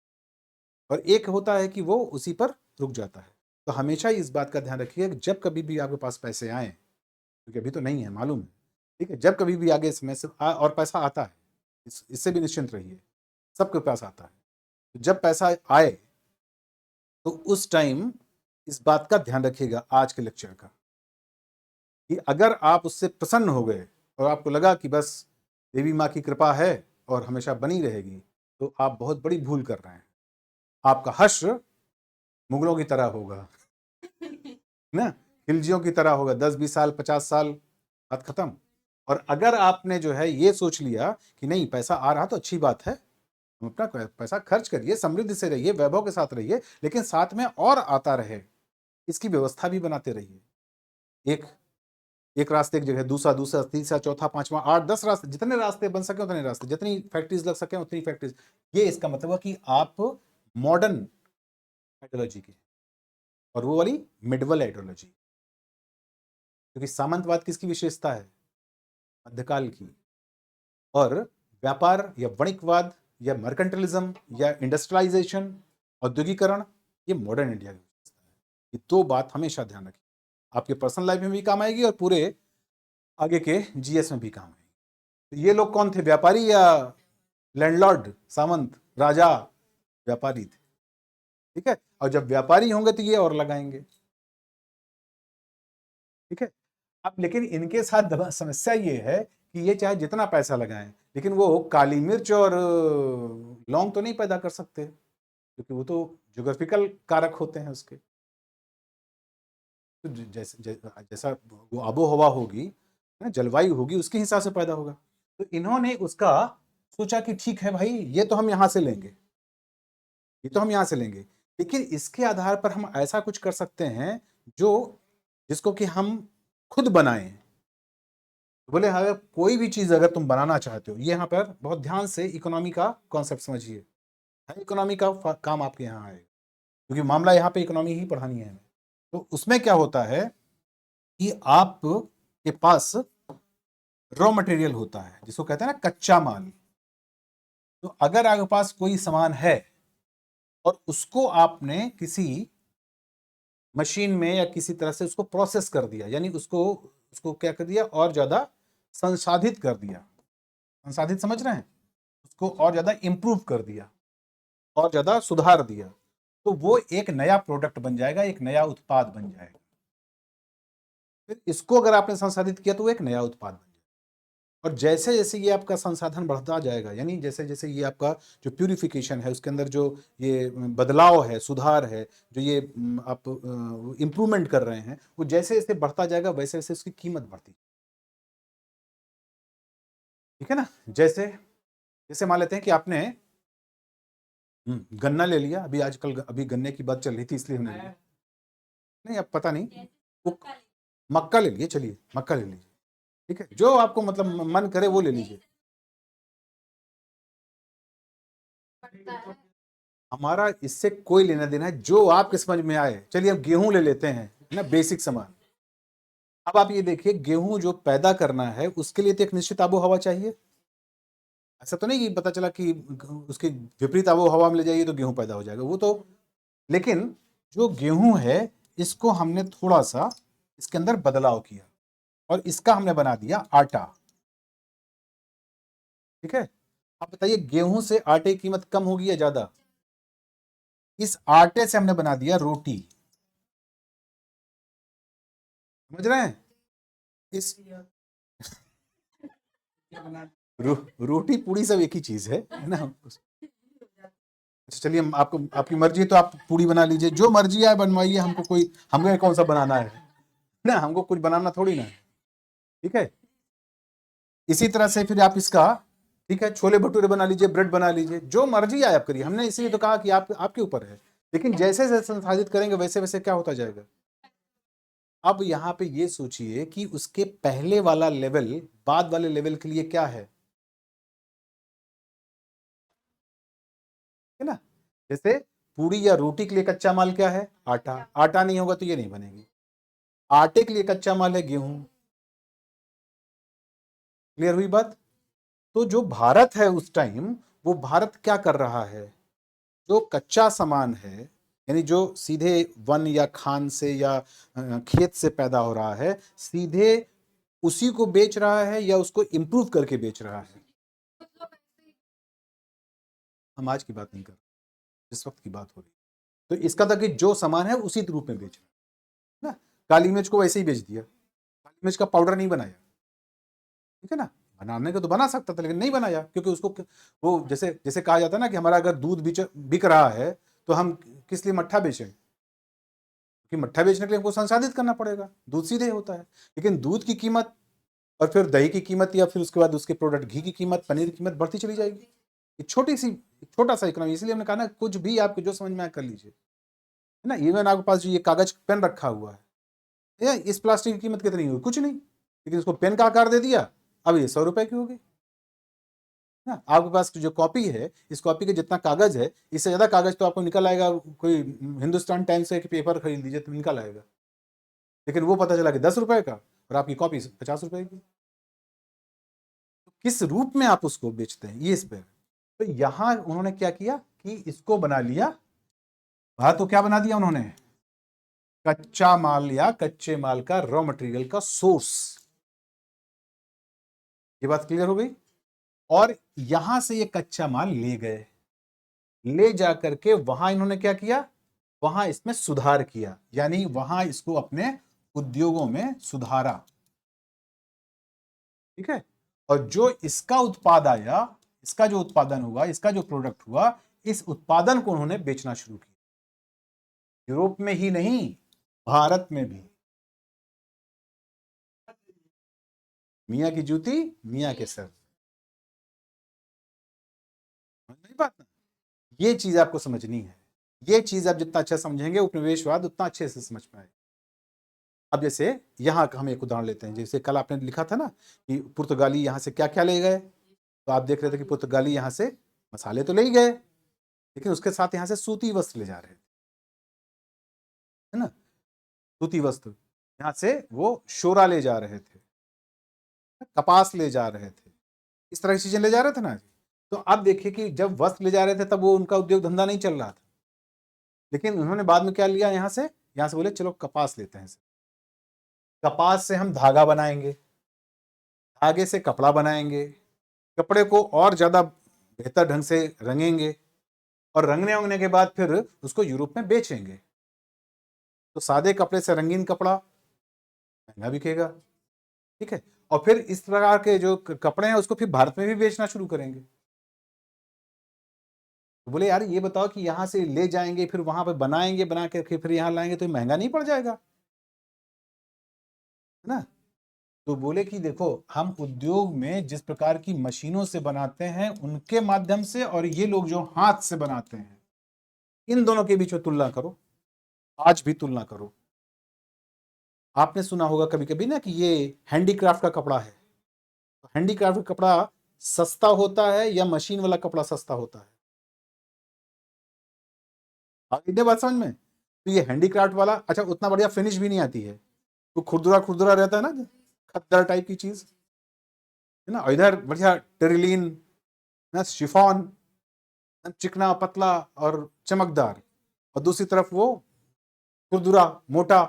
और एक होता है कि वो उसी पर रुक जाता है। तो हमेशा इस बात का ध्यान रखिए कि जब कभी भी आपके पास पैसे आए, क्योंकि अभी तो नहीं है मालूम है, ठीक है, जब कभी भी आगे समय से और पैसा आता है, इससे भी निश्चिंत रहिए, सबके पास आता है। तो जब पैसा आए तो उस टाइम इस बात का ध्यान रखिएगा आज के लेक्चर का, कि अगर आप उससे प्रसन्न हो गए और आपको लगा कि बस देवी माँ की कृपा है और हमेशा बनी रहेगी, तो आप बहुत बड़ी भूल कर रहे हैं। आपका हश्र मुगलों की तरह होगा ना, खिलजियों की तरह होगा, 10-20 साल 50 साल बात खत्म। और अगर आपने जो है ये सोच लिया कि नहीं पैसा आ रहा तो अच्छी बात है, हम अपना पैसा खर्च करिए, समृद्धि से रहिए, वैभव के साथ रहिए, लेकिन साथ में और आता रहे इसकी व्यवस्था भी बनाते रहिए। एक एक रास्ते एक जगह, दूसरा दूसरा, तीसरा, चौथा, पांचवा, 8-10 रास्ते, जितने रास्ते बन सके उतने रास्ते, जितनी फैक्ट्रीज लग सके उतनी फैक्ट्रीज। ये इसका मतलब है कि आप मॉडर्न आइडियोलॉजी की, और वो वाली मिडवल आइडियोलॉजी, क्योंकि सामंतवाद किसकी विशेषता है? मध्यकाल की। और व्यापार या वणिकवाद या मर्केंटलिज्म या इंडस्ट्रियलाइजेशन, औद्योगिकरण, ये मॉडर्न इंडिया की विशेषता है। ये दो बात हमेशा ध्यान रखिए, आपके पर्सनल लाइफ में भी काम आएगी और पूरे आगे के जीएस में भी काम आएगी। तो ये लोग कौन थे? व्यापारी या लैंडलॉर्ड, सामंत, राजा? व्यापारी थे, ठीक है। और जब व्यापारी होंगे तो ये और लगाएंगे, ठीक है। अब लेकिन इनके साथ समस्या ये है कि ये चाहे जितना पैसा लगाएं, लेकिन वो काली मिर्च और लौंग तो नहीं पैदा कर सकते, क्योंकि वो तो ज्योग्राफिकल कारक होते हैं उसके। तो जैसा वो आबो हवा होगी, जलवायु होगी, उसके हिसाब से पैदा होगा। तो इन्होंने उसका सोचा कि ठीक है भाई, ये तो हम यहां से लेंगे, ये तो हम यहां से लेंगे, लेकिन इसके आधार पर हम ऐसा कुछ कर सकते हैं जो जिसको कि हम खुद बनाएं। बोले अगर कोई भी चीज अगर तुम बनाना चाहते हो, ये यहाँ पर बहुत ध्यान से इकोनॉमी का कॉन्सेप्ट समझिए, इकोनॉमी का काम आपके यहाँ आएगा, क्योंकि मामला यहाँ पे इकोनॉमी ही पढ़ानी है। तो उसमें क्या होता है कि आप के पास रॉ मटेरियल होता है, जिसको कहते हैं ना कच्चा माल। तो अगर आपके पास कोई सामान है और उसको आपने किसी मशीन में या किसी तरह से उसको प्रोसेस कर दिया, यानी उसको उसको क्या कर दिया, और ज्यादा संसाधित कर दिया, संसाधित समझ रहे हैं, उसको और ज्यादा इंप्रूव कर दिया, और ज्यादा सुधार दिया, तो वो एक नया प्रोडक्ट बन जाएगा, एक नया उत्पाद बन जाएगा। फिर इसको अगर आपने संसाधित किया तो वो एक नया उत्पाद बन जाएगा। और जैसे जैसे ये आपका संसाधन बढ़ता जाएगा, यानी जैसे जैसे ये आपका जो प्यूरिफिकेशन है, उसके अंदर जो ये बदलाव है, सुधार है, जो ये आप इंप्रूवमेंट कर रहे हैं, वो जैसे जैसे बढ़ता जाएगा वैसे वैसे उसकी कीमत बढ़ती, ठीक है ना। जैसे जैसे मान लेते हैं कि आपने गन्ना ले लिया, अभी आजकल अभी गन्ने की बात चल रही थी इसलिए हमने लिया, नहीं अब पता नहीं, वो मक्का ले लिए, चलिए मक्का ले लीजिए, ठीक है, जो आपको मतलब मन करे वो ले लीजिए। हमारा इससे कोई लेना देना है, जो आपके समझ में आए। चलिए अब गेहूं ले लेते हैं ना, बेसिक सामान। अब आप ये देखिए, गेहूं जो पैदा करना है उसके लिए तो एक निश्चित आबो हवा चाहिए। ऐसा तो नहीं कि पता चला कि उसके विपरीत आबो हवा में ले जाइए तो गेहूं पैदा हो जाएगा, वो तो। लेकिन जो गेहूं है, इसको हमने थोड़ा सा इसके अंदर बदलाव किया और इसका हमने बना दिया आटा, ठीक है। आप बताइए, गेहूं से आटे की कीमत कम होगी या ज्यादा? इस आटे से हमने बना दिया रोटी, समझ रहे हैं? इस रोटी पूड़ी सब एक ही चीज है ना। अच्छा चलिए, हम आपको, आपकी मर्जी है तो आप पूड़ी बना लीजिए, जो मर्जी है बनवाइए, हमको कोई, हमें कौन सा बनाना है ना, हमको कुछ बनाना थोड़ी ना है, ठीक है। इसी तरह से फिर आप इसका, ठीक है, छोले भटूरे बना लीजिए, ब्रेड बना लीजिए, जो मर्जी आए आप करिए, हमने इसीलिए तो कहा कि आप आपके ऊपर है। लेकिन जैसे जैसे संसाधित करेंगे वैसे वैसे क्या होता जाएगा। अब यहाँ पे ये सोचिए कि उसके पहले वाला लेवल बाद वाले लेवल के लिए क्या है ना। जैसे पूड़ी या रोटी के लिए कच्चा माल क्या है? आटा। आटा नहीं होगा तो ये नहीं बनेगी। आटे के लिए कच्चा माल है गेहूं। क्लियर हुई बात? तो जो भारत है उस टाइम, वो भारत क्या कर रहा है, जो कच्चा सामान है, यानी जो सीधे वन या खान से या खेत से पैदा हो रहा है, सीधे उसी को बेच रहा है या उसको इंप्रूव करके बेच रहा है। हम आज की बात नहीं कर रहे, जिस वक्त की बात हो रही। तो इसका था कि जो सामान है उसी रूप में बेच रहा है ना। काली मिर्च को वैसे ही बेच दिया, काली मिर्च का पाउडर नहीं बनाया, ठीक है ना। बनाने को तो बना सकता था लेकिन नहीं बनाया, क्योंकि उसको वो जैसे जैसे कहा जाता है ना कि हमारा अगर दूध बिक रहा है तो हम किस लिए मट्ठा बेचें, क्योंकि मट्ठा बेचने के लिए हमको संसाधित करना पड़ेगा, दूध सीधे होता है। लेकिन दूध की कीमत और फिर दही की कीमत या फिर उसके बाद उसके प्रोडक्ट घी की कीमत, पनीर की कीमत बढ़ती चली जाएगी। ये छोटा सा इकोनॉमी, इसलिए हमने कहा ना कुछ भी आपको जो समझ में आए कर लीजिए, है ना। इवन आपके पास जो ये कागज पेन रखा हुआ है, इस प्लास्टिक की कीमत कितनी हुई? कुछ नहीं, लेकिन उसको पेन का आकार दे दिया, अब ये 100 रुपए की होगी ना। आपके पास जो कॉपी है, इस कॉपी के जितना कागज है, इससे ज्यादा कागज तो आपको निकल आएगा, कोई हिंदुस्तान टाइम्स का पेपर खरीद लीजिए तो निकल आएगा। लेकिन वो पता चला कि 10 रुपए का और आपकी कॉपी 50 रुपए की। तो किस रूप में आप उसको बेचते हैं, ये इस पर। तो यहां उन्होंने क्या किया कि इसको बना लिया, तो क्या बना दिया उन्होंने? कच्चा माल या कच्चे माल का रॉ मटेरियल का सोर्स। ये बात क्लियर हो गई। और यहां से ये कच्चा माल ले गए, ले जाकर के वहां इन्होंने क्या किया, वहां इसमें सुधार किया, यानी वहां इसको अपने उद्योगों में सुधारा, ठीक है। और जो इसका उत्पाद आया, इसका जो उत्पादन हुआ, इसका जो प्रोडक्ट हुआ, इस उत्पादन को उन्होंने बेचना शुरू किया। यूरोप में ही नहीं, भारत में भी। मियाँ की जूती मियाँ के सर। नहीं बात ना, ये चीज आपको समझनी है। ये चीज आप जितना अच्छा समझेंगे उपनिवेशवाद उतना अच्छे से समझ पाए। अब जैसे यहाँ का हम एक उदाहरण लेते हैं, जैसे कल आपने लिखा था ना कि पुर्तगाली यहाँ से क्या क्या ले गए, तो आप देख रहे थे कि पुर्तगाली यहाँ से मसाले तो ले ही गए, लेकिन उसके साथ यहाँ से सूती वस्त्र ले जा रहे थे, है ना, सूती वस्त्र। यहाँ से वो शोरा ले जा रहे थे, कपास ले जा रहे थे, इस तरह की चीजें ले जा रहे थे ना। तो अब देखिए कि जब वस्त्र ले जा रहे थे तब वो उनका उद्योग धंधा नहीं चल रहा था, लेकिन उन्होंने बाद में क्या लिया, यहाँ से बोले चलो कपास लेते हैं, कपास से हम धागा बनाएंगे, धागे से कपड़ा बनाएंगे, कपड़े को और ज्यादा बेहतर ढंग से रंगेंगे, और रंगने वंगने के बाद फिर उसको यूरोप में बेचेंगे। तो सादे कपड़े से रंगीन कपड़ा महंगा बिकेगा, ठीक है, और फिर इस प्रकार के जो कपड़े हैं उसको फिर भारत में भी बेचना शुरू करेंगे। तो बोले यार ये बताओ कि यहाँ से ले जाएंगे फिर वहां पे बनाएंगे, बना के फिर यहाँ लाएंगे तो महंगा नहीं पड़ जाएगा, है ना। तो बोले कि देखो हम उद्योग में जिस प्रकार की मशीनों से बनाते हैं उनके माध्यम से, और ये लोग जो हाथ से बनाते हैं, इन दोनों के बीच में तुलना करो, आज भी तुलना करो। आपने सुना होगा कभी कभी ना कि ये हैंडीक्राफ्ट का कपड़ा है, तो हैंडीक्राफ्ट का कपड़ा सस्ता होता है या मशीन वाला कपड़ा सस्ता होता है? इतने बात समझ में। तो ये हैंडीक्राफ्ट वाला अच्छा उतना बढ़िया फिनिश भी नहीं आती है, तो खुरदुरा खुरदुरा रहता है ना, खद्दर टाइप की चीज, है ना। और इधर बढ़िया टेरिलीन ना, शिफॉन, चिकना पतला और चमकदार, और दूसरी तरफ वो खुरदुरा मोटा,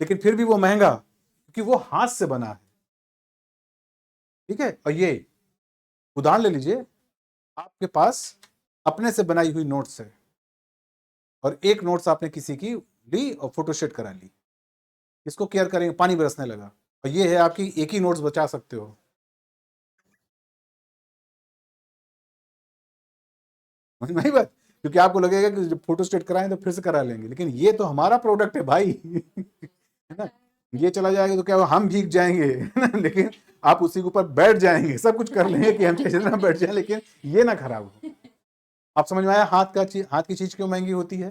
लेकिन फिर भी वो महंगा क्योंकि वो हाथ से बना है, ठीक है। और ये उदाहरण ले लीजिए, आपके पास अपने से बनाई हुई नोट्स है, और एक नोट्स आपने किसी की ली और फोटोस्टेट करा ली, इसको केयर करेंगे, पानी बरसने लगा, और ये है आपकी एक ही नोट्स बचा सकते हो। नहीं बात, क्योंकि आपको लगेगा कि जब फोटो स्टेट कराएं तो फिर से करा लेंगे, लेकिन ये तो हमारा प्रोडक्ट है भाई, है ना। ये चला जाएगा तो क्या हम भीग जाएंगे, है ना, लेकिन आप उसी के ऊपर बैठ जाएंगे, सब कुछ कर लेंगे कि हम कैसे ना बैठ जाए, लेकिन ये ना खराब हो। आप समझ में आया हाथ की चीज क्यों महंगी होती है,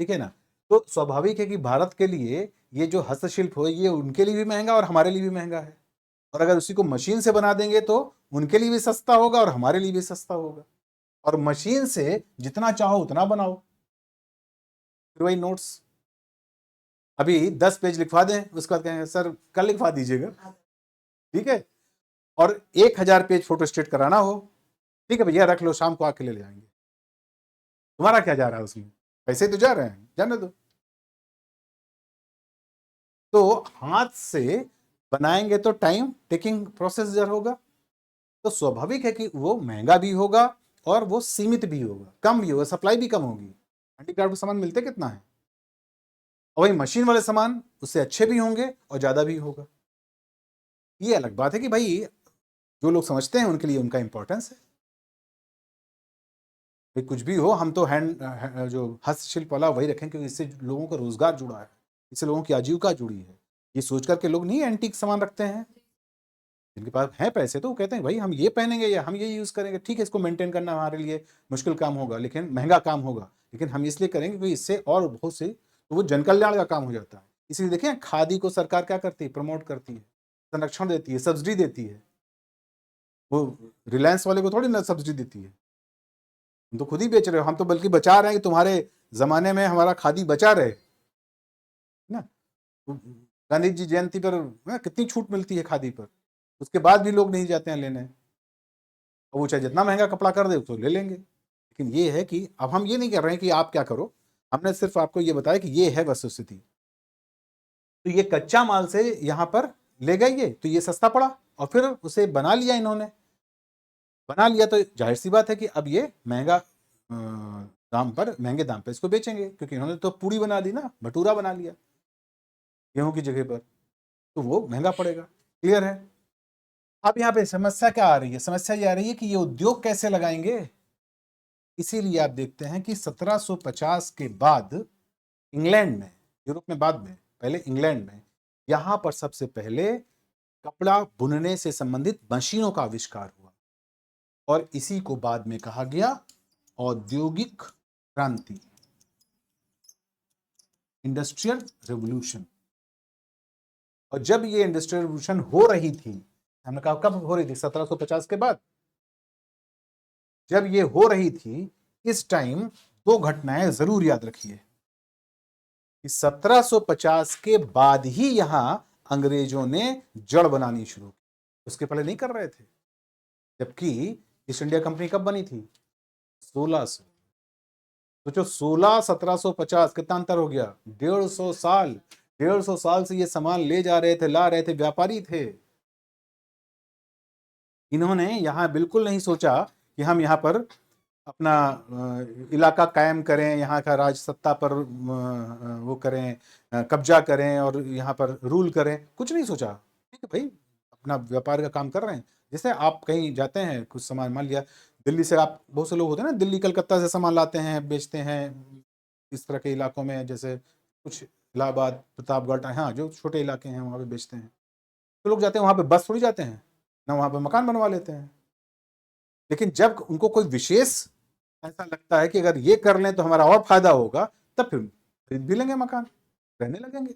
ठीक है ना। तो स्वाभाविक है कि भारत के लिए ये जो हस्तशिल्प हो ये उनके लिए भी महंगा और हमारे लिए भी महंगा है, और अगर उसी को मशीन से बना देंगे तो उनके लिए भी सस्ता होगा और हमारे लिए भी सस्ता होगा। और मशीन से जितना चाहो उतना बनाओ, फिर वही नोट्स अभी 10 पेज लिखवा दें, उसके बाद कहेंगे सर कल लिखवा दीजिएगा, ठीक है। और 1000 पेज फोटो स्टेट कराना हो, ठीक है भैया रख लो, शाम को आके ले जाएंगे। तुम्हारा क्या जा रहा है उसमें, पैसे तो जा रहे हैं, जाने दो। तो हाथ से बनाएंगे तो टाइम टेकिंग प्रोसेस होगा, तो स्वाभाविक है कि वो महंगा भी होगा और वो सीमित भी होगा, कम भी होगा, सप्लाई भी कम होगी। हैंडीक्राफ्ट के सामान मिलते कितना है, और वही मशीन वाले सामान उससे अच्छे भी होंगे और ज्यादा भी होगा। ये अलग बात है कि भाई जो लोग समझते हैं उनके लिए उनका इंपॉर्टेंस है, भाई कुछ भी हो हम तो जो हस्तशिल्प वाला वही रखें, क्योंकि इससे लोगों का रोजगार जुड़ा है, इससे लोगों की आजीविका जुड़ी है। ये सोच करके लोग नहीं एंटीक सामान रखते हैं, जिनके पास है पैसे तो वो कहते हैं भाई हम ये पहनेंगे या हम ये यूज करेंगे, ठीक है इसको मेंटेन करना हमारे लिए मुश्किल काम होगा, लेकिन महंगा काम होगा, लेकिन हम इसलिए करेंगे क्योंकि इससे और बहुत से तो वो जन कल्याण का काम हो जाता है। इसलिए देखें खादी को सरकार क्या करती है, प्रमोट करती है, संरक्षण देती है, सब्सिडी देती है। वो रिलायंस वाले को थोड़ी ना सब्सिडी देती है, तुम तो खुद ही बेच रहे हो, हम तो बल्कि बचा रहे हैं कि तुम्हारे जमाने में हमारा खादी बचा रहे ना। गांधी जी जयंती पर कितनी छूट मिलती है खादी पर, उसके बाद भी लोग नहीं जाते हैं लेने, और वो चाहे जितना महंगा कपड़ा कर दे तो ले लेंगे। लेकिन ये है कि अब हम ये नहीं कर रहे हैं कि आप क्या करो, हमने सिर्फ आपको ये बताया कि ये है वस्तुस्थिति। तो ये कच्चा माल से यहाँ पर ले गए ये, तो ये सस्ता पड़ा और फिर उसे बना लिया इन्होंने, बना लिया तो जाहिर सी बात है कि अब ये महंगा दाम पर, महंगे दाम पर इसको बेचेंगे, क्योंकि इन्होंने तो पूड़ी बना दी ना, भटूरा बना लिया गेहूं की जगह पर, तो वो महंगा पड़ेगा। क्लियर है। अब यहाँ पे समस्या क्या आ रही है? समस्या ये आ रही है कि ये उद्योग कैसे लगाएंगे। इसीलिए आप देखते हैं कि 1750 के बाद इंग्लैंड में, यूरोप में बाद में, पहले इंग्लैंड में, यहां पर सबसे पहले कपड़ा बुनने से संबंधित मशीनों का आविष्कार हुआ और इसी को बाद में कहा गया औद्योगिक क्रांति, इंडस्ट्रियल रेवोल्यूशन। और जब ये इंडस्ट्रियल रेवोल्यूशन हो रही थी, हमने कहा कब हो रही थी? 1750 के बाद। जब ये हो रही थी, इस टाइम दो घटनाएं जरूर याद रखिए कि 1750 के बाद ही यहां अंग्रेजों ने जड़ बनानी शुरू की, उसके पहले नहीं कर रहे थे। जबकि ईस्ट इंडिया कंपनी कब बनी थी? 1600। तो जो 1750 कितना अंतर हो गया? 150 साल। 150 साल से ये सामान ले जा रहे थे, ला रहे थे, व्यापारी थे। इन्होंने यहां बिल्कुल नहीं सोचा कि हम यहां पर अपना इलाका कायम करें, यहाँ का राज सत्ता पर वो करें, कब्जा करें और यहाँ पर रूल करें, कुछ नहीं सोचा। ठीक है भाई, अपना व्यापार का काम कर रहे हैं। जैसे आप कहीं जाते हैं, कुछ सामान, मान लिया दिल्ली से, आप बहुत से लोग होते हैं ना, दिल्ली कलकत्ता से सामान लाते हैं, बेचते हैं इस तरह के इलाकों में, जैसे कुछ इलाहाबाद, प्रतापगढ़, हाँ जो छोटे इलाके हैं वहाँ पे बेचते हैं। तो लोग जाते हैं वहाँ पे, बस थोड़ी जाते हैं ना, वहाँ पे मकान बनवा लेते हैं। लेकिन जब उनको कोई विशेष ऐसा लगता है कि अगर ये कर लें तो हमारा और फायदा होगा, तब फिर खरीद भी लेंगे मकान, रहने लगेंगे।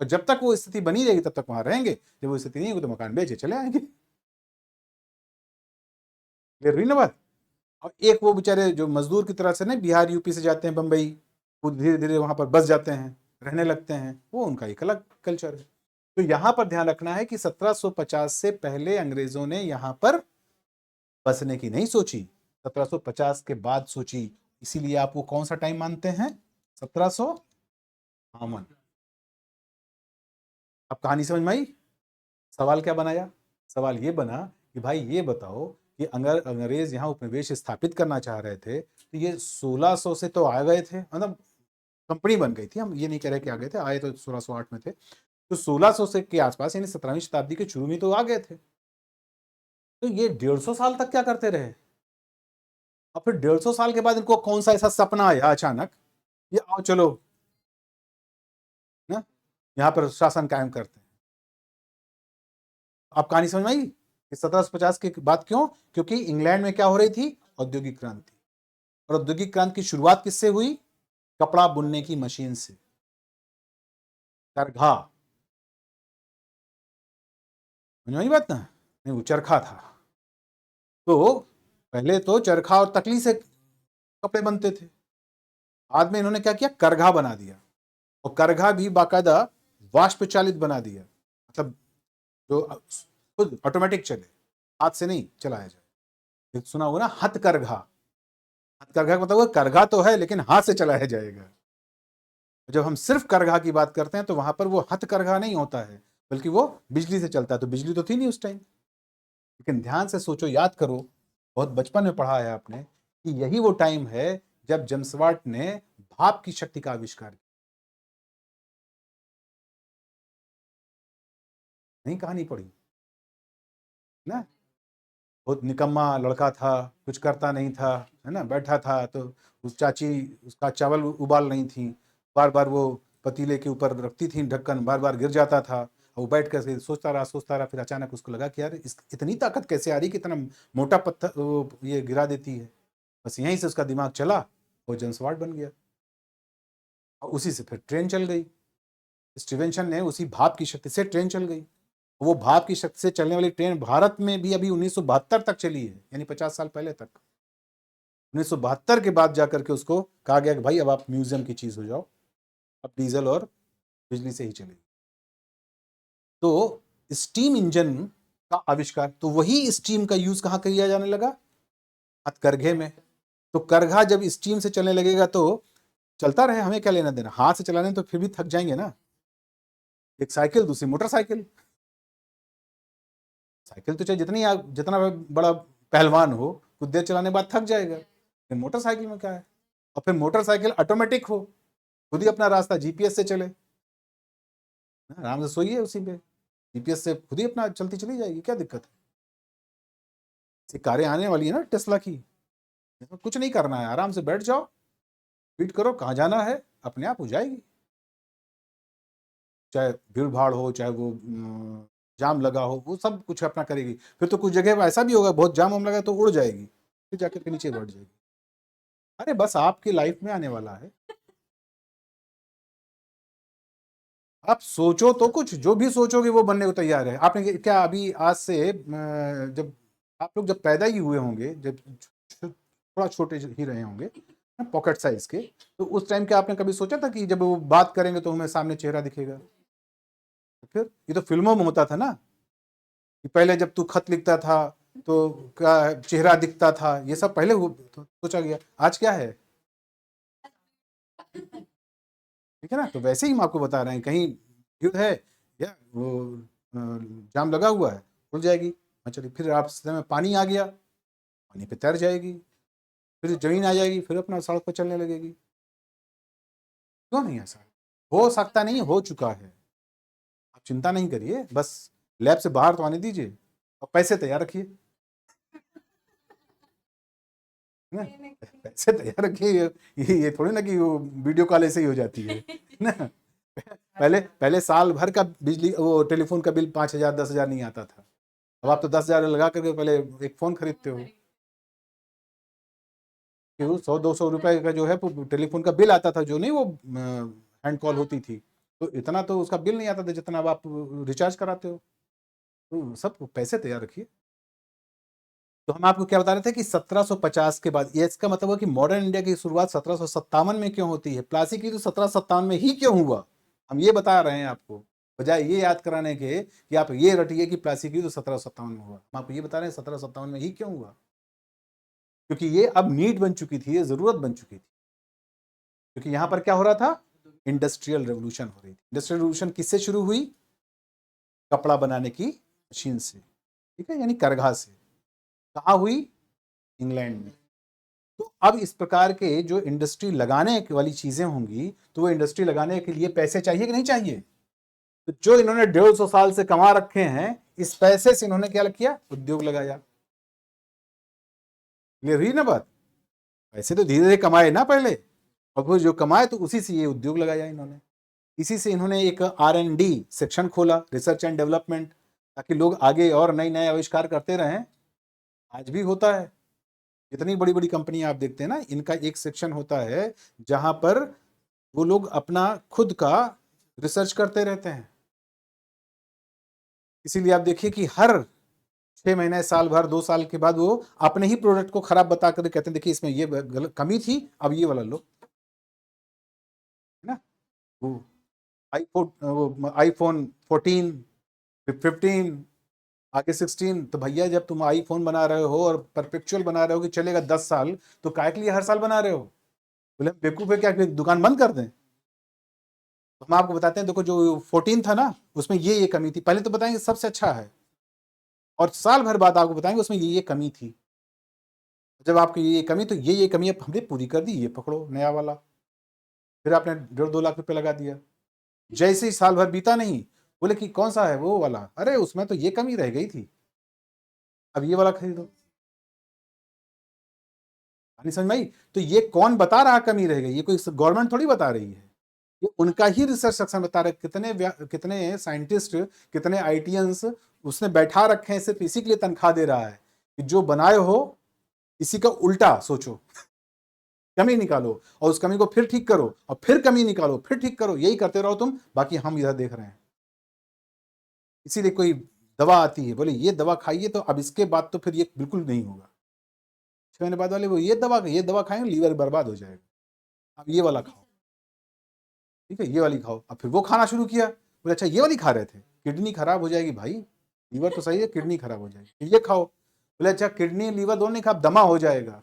और जब तक वो स्थिति बनी रहेगी तब तक वहां रहेंगे, जब वो स्थिति नहीं होगी तो मकान बेचे चले आएंगे। ये रही ना बात। और एक वो बेचारे जो मजदूर की तरह से ना बिहार यूपी से जाते हैं बंबई, वो धीरे धीरे वहां पर बस जाते हैं, रहने लगते हैं, वो उनका एक अलग कल्चर है। तो यहां पर ध्यान रखना है कि 1750 से पहले अंग्रेजों ने यहां पर बसने की नहीं सोची, 1750 के बाद सोची। इसीलिए आप वो कौन सा टाइम मानते हैं? 1752। अब कहानी समझ में आई? सवाल क्या बनाया? सवाल ये बना कि भाई ये बताओ कि अगर अंग्रेज यहाँ उपनिवेश स्थापित करना चाह रहे थे तो ये 1600 से तो आ गए थे, मतलब कंपनी बन गई थी, हम ये नहीं कह रहे कि आ गए थे, आए तो 1608 में थे, तो 1600 से के आसपास यानी 17वीं शताब्दी के शुरू में तो आ गए थे। तो ये 150 साल तक क्या करते रहे? और फिर 150 साल के बाद इनको कौन सा ऐसा सपना आया अचानक, ये आओ चलो ना यहाँ पर शासन कायम करते हैं। आप कहानी समझ में आई कि 1750 के बाद क्यों? क्योंकि इंग्लैंड में क्या हो रही थी? औद्योगिक क्रांति। और औद्योगिक क्रांति की शुरुआत किससे हुई? कपड़ा बुनने की मशीन से, चरखा। समझ में आई बात ना? नहीं, वो चरखा था। तो पहले तो चरखा और तकली से कपड़े बनते थे, बाद में इन्होंने क्या किया? करघा बना दिया, और करघा भी बाकायदा वाष्प चालित बना दिया, मतलब जो खुद ऑटोमेटिक चले, हाथ से नहीं चलाया जाए। सुना होगा ना हथकरघा। हथकरघा का मतलब करघा तो है लेकिन हाथ से चलाया जाएगा। जब हम सिर्फ करघा की बात करते हैं तो वहां पर वो हथकरघा नहीं होता है, बल्कि वो बिजली से चलता है। तो बिजली तो थी नहीं उस टाइम। लेकिन ध्यान से सोचो, याद करो, बहुत बचपन में पढ़ा है आपने कि यही वो टाइम है जब जेम्स वाट ने भाप की शक्ति का आविष्कार किया। नहीं कहानी पढ़ी ना? बहुत निकम्मा लड़का था, कुछ करता नहीं था, है ना, बैठा था। तो उस चाची उसका चावल उबाल रही थी, बार बार वो पतीले के ऊपर रखती थी ढक्कन, बार बार गिर जाता था। वो बैठ कर सोचता रहा, फिर अचानक उसको लगा कि यार इस इतनी ताकत कैसे आ रही कि इतना मोटा पत्थर वो ये गिरा देती है। बस यहीं से उसका दिमाग चला, वो जेम्स वाट बन गया। और उसी से फिर ट्रेन चल गई। स्टीवेंसन ने उसी भाप की शक्ति से ट्रेन चल गई। वो भाप की शक्ति से चलने वाली ट्रेन भारत में भी अभी 1972 तक चली है, यानी 50 साल पहले तक। 1972 के बाद जाकर के उसको कहा गया कि भाई अब आप म्यूजियम की चीज हो जाओ, अब डीजल और बिजली से ही चलेगी। तो स्टीम इंजन का आविष्कार, तो वही स्टीम का यूज कहां किया जाने लगा? हथकरघे में। तो करघा जब स्टीम से चलने लगेगा तो चलता रहे, हमें क्या लेना देना, हाथ से चलाने तो फिर भी थक जाएंगे ना। एक साइकिल, दूसरी मोटरसाइकिल। साइकिल तो चाहे जितना बड़ा पहलवान हो, कुछ देर चलाने के बाद थक जाएगा। फिर मोटरसाइकिल में क्या है? और फिर मोटरसाइकिल ऑटोमेटिक हो, खुद ही अपना रास्ता जीपीएस से चले, आराम से सोइए उसी पे। जीपीएस से खुद ही अपना चलती चली जाएगी, क्या दिक्कत है। ये कारें आने वाली है ना टेस्ला की, इसमें कुछ नहीं करना है, आराम से बैठ जाओ, ट्वीट करो कहाँ जाना है, अपने आप हो जाएगी। चाहे भीड़ भाड़ हो, चाहे वो जाम लगा हो, वो सब कुछ अपना करेगी। फिर तो कुछ जगह ऐसा भी होगा बहुत जाम वाम लगा तो उड़ जाएगी, फिर जाकर के नीचे बैठ जाएगी। अरे बस आपकी लाइफ में आने वाला है, आप सोचो तो, कुछ जो भी सोचोगे वो बनने को तैयार है। आपने क्या अभी आज से जब आप लोग जब पैदा ही हुए होंगे, जब थोड़ा छोटे ही रहे होंगे पॉकेट साइज के, तो उस टाइम के आपने कभी सोचा था कि जब वो बात करेंगे तो हमें सामने चेहरा दिखेगा? फिर ये तो फिल्मों में होता था ना, कि पहले जब तू खत लिखता था तो क्या चेहरा दिखता था, ये सब पहले तो सोचा गया। आज क्या है, ठीक है ना। तो वैसे ही हम आपको बता रहे हैं, कहीं युद्ध है या वो जाम लगा हुआ है, खुल जाएगी। हाँ चलिए, फिर आप में पानी आ गया, पानी पे तैर जाएगी, फिर जमीन आ जाएगी, फिर अपना सड़क पर चलने लगेगी। क्यों नहीं ऐसा हो सकता? नहीं, हो चुका है। आप चिंता नहीं करिए, बस लैब से बाहर तो आने दीजिए और पैसे तैयार रखिए ना, पैसे तैयार रखिए। ये थोड़ी ना कि वो वीडियो कॉल ऐसे ही हो जाती है ना। पहले पहले साल भर का बिजली वो टेलीफोन का बिल 5,000 10,000 नहीं आता था, अब आप तो 10,000 लगा करके पहले एक फोन खरीदते हो। कि वो 100-200 रुपए का जो है टेलीफोन का बिल आता था, जो नहीं वो हैंड कॉल होती थी, तो इतना तो उसका बिल नहीं आता था जितना अब आप रिचार्ज कराते हो। तो सब पैसे तैयार रखिए। तो हम आपको क्या बता रहे थे कि 1750 के बाद, ये इसका मतलब है कि मॉडर्न इंडिया की शुरुआत 1757 में क्यों होती है, प्लासी की तो 1757 में ही क्यों हुआ, हम ये बता रहे हैं आपको, बजाय ये याद कराने के कि आप ये रटिए कि प्लासी की तो 1757 में हुआ। हम आपको ये बता रहे हैं 1757 में ही क्यों हुआ, क्योंकि ये अब नीड बन चुकी थी, ये जरूरत बन चुकी थी। क्योंकि यहां पर क्या हो रहा था, इंडस्ट्रियल रेवोल्यूशन हो रही थी। इंडस्ट्रियल रेवोल्यूशन किससे शुरू हुई? कपड़ा बनाने की मशीन से, ठीक है, यानी करघा से। कहाँ हुई? इंग्लैंड में। तो अब इस प्रकार के जो इंडस्ट्री लगाने वाली चीजें होंगी, तो वो इंडस्ट्री लगाने के लिए पैसे चाहिए कि नहीं चाहिए? तो जो इन्होंने 150 साल से कमा रखे हैं, इस पैसे से इन्होंने क्या किया? उद्योग लगाया। क्लियर हुई ना बात? पैसे तो धीरे धीरे कमाए ना पहले, और फिर जो कमाए तो उसी से ये उद्योग लगाया इन्होंने। इसी से इन्होंने एक R&D सेक्शन खोला, रिसर्च एंड डेवलपमेंट, ताकि लोग आगे और नए नए आविष्कार करते रहें। आज भी होता है, जितनी बड़ी बड़ी कंपनी आप देखते हैं ना, इनका एक सेक्शन होता है जहां पर वो लोग अपना खुद का रिसर्च करते रहते हैं। इसीलिए आप देखिए कि हर 6 महीने, साल भर, 2 साल के बाद वो अपने ही प्रोडक्ट को खराब बता कर कहते हैं देखिए इसमें ये गलत कमी थी, अब ये वाला लो, है ना। वो आईफोन 14, 15, आगे 16, तो भैया जब तुम आईफोन बना रहे हो और परपेचुअल बना रहे हो कि चलेगा 10 साल, तो काय के लिए हर साल बना रहे हो? बोले बेवकूफ है क्या कि दुकान बंद कर दें? तो हम आपको बताते हैं, देखो जो 14 था ना, उसमें ये कमी थी, पहले तो बताएंगे सबसे अच्छा है, और साल भर बाद आपको बताएंगे उसमें ये कमी थी। जब आपकी ये कमी, तो ये कमी अब हमने पूरी कर दी, ये पकड़ो नया वाला। फिर आपने 1.5-2 लाख रुपए लगा दिया। जैसे ही साल भर बीता, नहीं, बोले कि कौन सा है वो वाला, अरे उसमें तो ये कमी रह गई थी, अब ये वाला खरीदो। नहीं समझ में आई? तो ये कौन बता रहा कमी रह गई? ये कोई गवर्नमेंट थोड़ी बता रही है, ये उनका ही रिसर्च सेक्शन बता रहे। कितने साइंटिस्ट, कितने आईटीएंस उसने बैठा रखे हैं, सिर्फ इसी के लिए तनख्वाह दे रहा है कि जो बनाए हो इसी का उल्टा सोचो, कमी निकालो और उस कमी को फिर ठीक करो, और फिर कमी निकालो, फिर ठीक करो, यही करते रहो तुम, बाकी हम इधर देख रहे हैं। इसीलिए कोई दवा आती है, बोले ये दवा खाइए तो अब इसके बाद तो फिर ये बिल्कुल नहीं होगा। 6 महीने बाद वाले वो ये दवा खाएंगे, लीवर बर्बाद हो जाएगा, अब ये वाला खाओ, ठीक है, ये वाली खाओ। अब फिर वो खाना शुरू किया, बोले अच्छा ये वाली खा रहे थे, किडनी खराब हो जाएगी भाई, लीवर तो सही है, किडनी खराब हो जाएगी, फिर ये खाओ, बोले अच्छा किडनी लीवर दोनों नहीं खा, दमा हो जाएगा।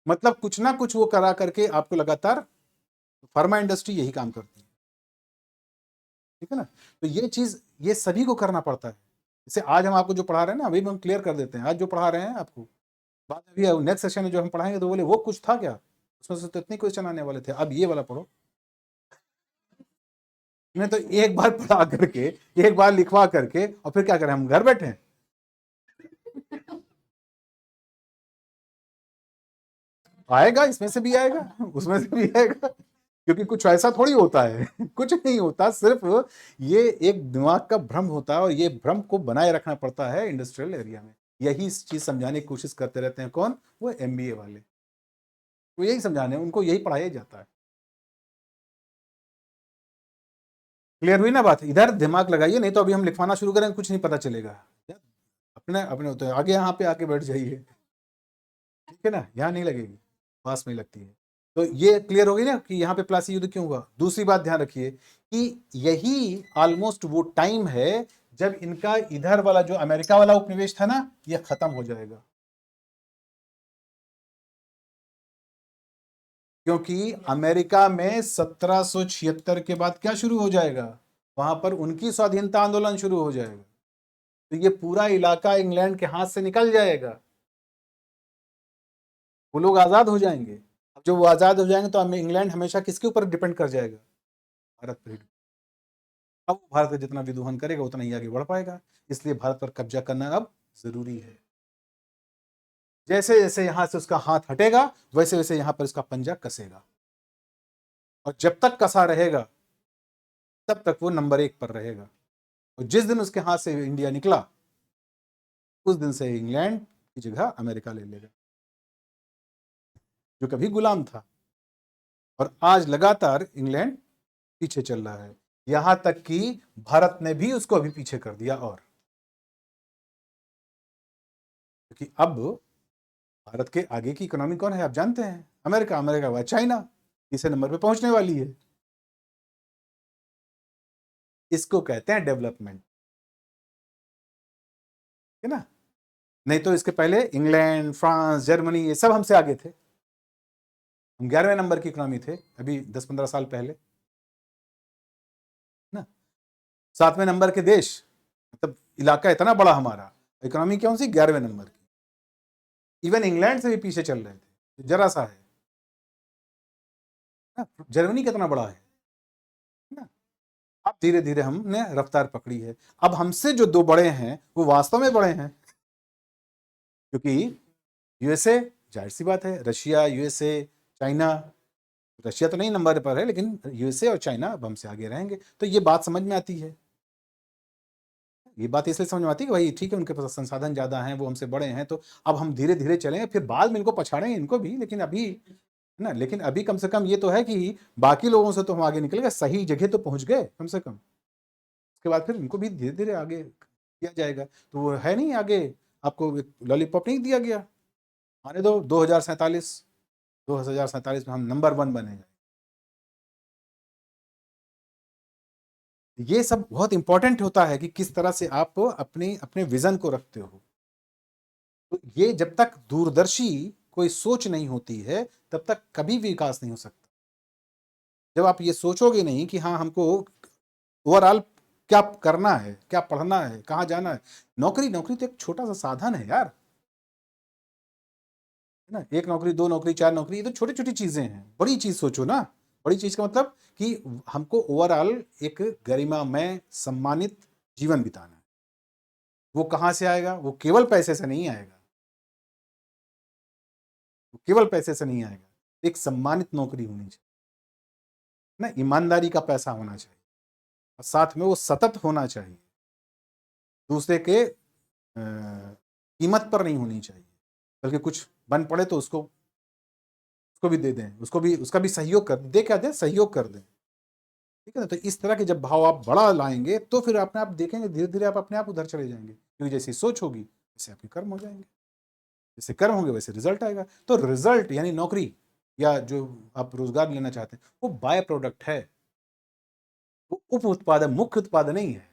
मतलब कुछ ना कुछ वो करा करके आपको लगातार, फार्मा इंडस्ट्री यही काम करती है, ठीक है ना। तो ये चीज ये सभी को करना पड़ता है। जैसे आज हम आपको जो पढ़ा रहे हैं ना, अभी हम क्लियर कर देते हैं, आज जो पढ़ा रहे हैं आपको, बाद में अभी नेक्स्ट सेशन में जो हम पढ़ाएंगे तो बोले वो कुछ था क्या, उसमें से तो इतने क्वेश्चन आने वाले थे, अब ये वाला पढ़ो। नहीं तो एक बार पढ़ा करके, एक बार लिखवा करके और फिर क्या करें, हम घर बैठे हैं। आएगा, इसमें से भी आएगा, उसमें से भी आएगा, क्योंकि कुछ ऐसा थोड़ी होता है। कुछ नहीं होता, सिर्फ ये एक दिमाग का भ्रम होता है, और ये भ्रम को बनाए रखना पड़ता है इंडस्ट्रियल एरिया में। यही चीज समझाने की कोशिश करते रहते हैं कौन, वो एमबीए वाले, वो यही समझाने, उनको यही पढ़ाया जाता है। क्लियर हुई ना बात? इधर दिमाग लगाइए, नहीं तो अभी हम लिखवाना शुरू करेंगे, कुछ नहीं पता चलेगा। अपने अपने होते हैं आगे, यहाँ पे आके बैठ जाइए, ठीक है ना, यहाँ नहीं लगेगी, पास में लगती है। तो ये क्लियर हो गई ना कि यहाँ पे प्लासी युद्ध क्यों हुआ। दूसरी बात ध्यान रखिए कि यही ऑलमोस्ट वो टाइम है जब इनका इधर वाला जो अमेरिका वाला उपनिवेश था ना, ये खत्म हो जाएगा। क्योंकि अमेरिका में 1776 के बाद क्या शुरू हो जाएगा, वहां पर उनकी स्वाधीनता आंदोलन शुरू हो जाएगा। तो ये पूरा इलाका इंग्लैंड के हाथ से निकल जाएगा, वो लोग आजाद हो जाएंगे। अब जब वो आजाद हो जाएंगे तो इंग्लैंड हमेशा किसके ऊपर डिपेंड कर जाएगा, भारत पर। अब भारत का जितना विद्रोहन करेगा उतना ही आगे बढ़ पाएगा, इसलिए भारत पर कब्जा करना अब जरूरी है। जैसे जैसे यहां से उसका हाथ हटेगा, वैसे वैसे यहां पर उसका पंजा कसेगा, और जब तक कसा रहेगा तब तक वो नंबर 1 पर रहेगा। और जिस दिन उसके हाथ से इंडिया निकला, उस दिन से इंग्लैंड की जगह अमेरिका ले लेगा, जो कभी गुलाम था। और आज लगातार इंग्लैंड पीछे चल रहा है, यहां तक कि भारत ने भी उसको अभी पीछे कर दिया। और क्योंकि अब भारत के आगे की इकोनॉमी कौन है आप जानते हैं, अमेरिका, अमेरिका व चाइना तीसरे नंबर पे पहुंचने वाली है। इसको कहते हैं डेवलपमेंट, है ना। नहीं तो इसके पहले इंग्लैंड, फ्रांस, जर्मनी, ये सब हमसे आगे थे। हम 11वें नंबर की इकोनॉमी थे अभी 10-15 साल पहले ना। 7वें नंबर के देश, मतलब इलाका इतना बड़ा हमारा, इकोनॉमी कौन सी 11वें नंबर की। इवन इंग्लैंड से भी पीछे चल रहे थे, जरा सा है ना। जर्मनी कितना बड़ा है ना। अब धीरे धीरे हमने रफ्तार पकड़ी है। अब हमसे जो दो बड़े हैं वो वास्तव में बड़े हैं, क्योंकि यूएसए, जाहिर सी बात है, रशिया, यूएसए, चाइना। रशिया तो नहीं नंबर पर है, लेकिन यूएसए और चाइना अब हमसे आगे रहेंगे। तो ये बात समझ में आती है, ये बात इसलिए समझ में आती है कि भाई ठीक है, उनके पास संसाधन ज्यादा हैं, वो हमसे बड़े हैं, तो अब हम धीरे धीरे चलेंगे, फिर बाद में इनको पछाड़ेंगे, इनको भी, लेकिन अभी ना, लेकिन अभी कम से कम ये तो है कि बाकी लोगों से तो हम आगे निकल गए, सही जगह तो पहुंच गए कम से कम। उसके बाद फिर इनको भी धीरे धीरे आगे किया जाएगा। तो वो है नहीं आगे, आपको लॉलीपॉप नहीं दिया गया, आने दो 2047 में हम नंबर 1 बनेंगे। ये सब बहुत इंपॉर्टेंट होता है कि किस तरह से आप अपने अपने विजन को रखते हो। तो ये जब तक दूरदर्शी कोई सोच नहीं होती है, तब तक कभी विकास नहीं हो सकता। जब आप ये सोचोगे नहीं कि हाँ हमको ओवरऑल क्या करना है, क्या पढ़ना है, कहाँ जाना है। नौकरी, नौकरी तो एक छोटा सा साधन है यार, है ना। एक नौकरी, दो नौकरी, चार नौकरी, ये तो छोटी छोटी चीजें हैं। बड़ी चीज सोचो ना, बड़ी चीज का मतलब कि हमको ओवरऑल एक गरिमामय सम्मानित जीवन बिताना है। वो कहाँ से आएगा, वो केवल पैसे से नहीं आएगा, वो केवल पैसे से नहीं आएगा। एक सम्मानित नौकरी होनी चाहिए ना, ईमानदारी का पैसा होना चाहिए, और साथ में वो सतत होना चाहिए, दूसरे के कीमत पर नहीं होनी चाहिए, बल्कि कुछ बन पड़े तो उसको भी दे दें, उसको भी, उसका भी सहयोग कर दे, क्या दें, सहयोग कर दें, ठीक है ना। तो इस तरह के जब भाव आप बड़ा लाएंगे तो फिर अपने आप देखेंगे धीरे धीरे आप अपने आप उधर चले जाएंगे, क्योंकि जैसी सोच होगी वैसे आपके कर्म हो जाएंगे, जैसे कर्म होंगे वैसे रिजल्ट आएगा। तो रिजल्ट यानी नौकरी या जो आप रोजगार लेना चाहते हैं, वो बाय प्रोडक्ट है, वो उप उत्पाद है, मुख्य उत्पाद नहीं है।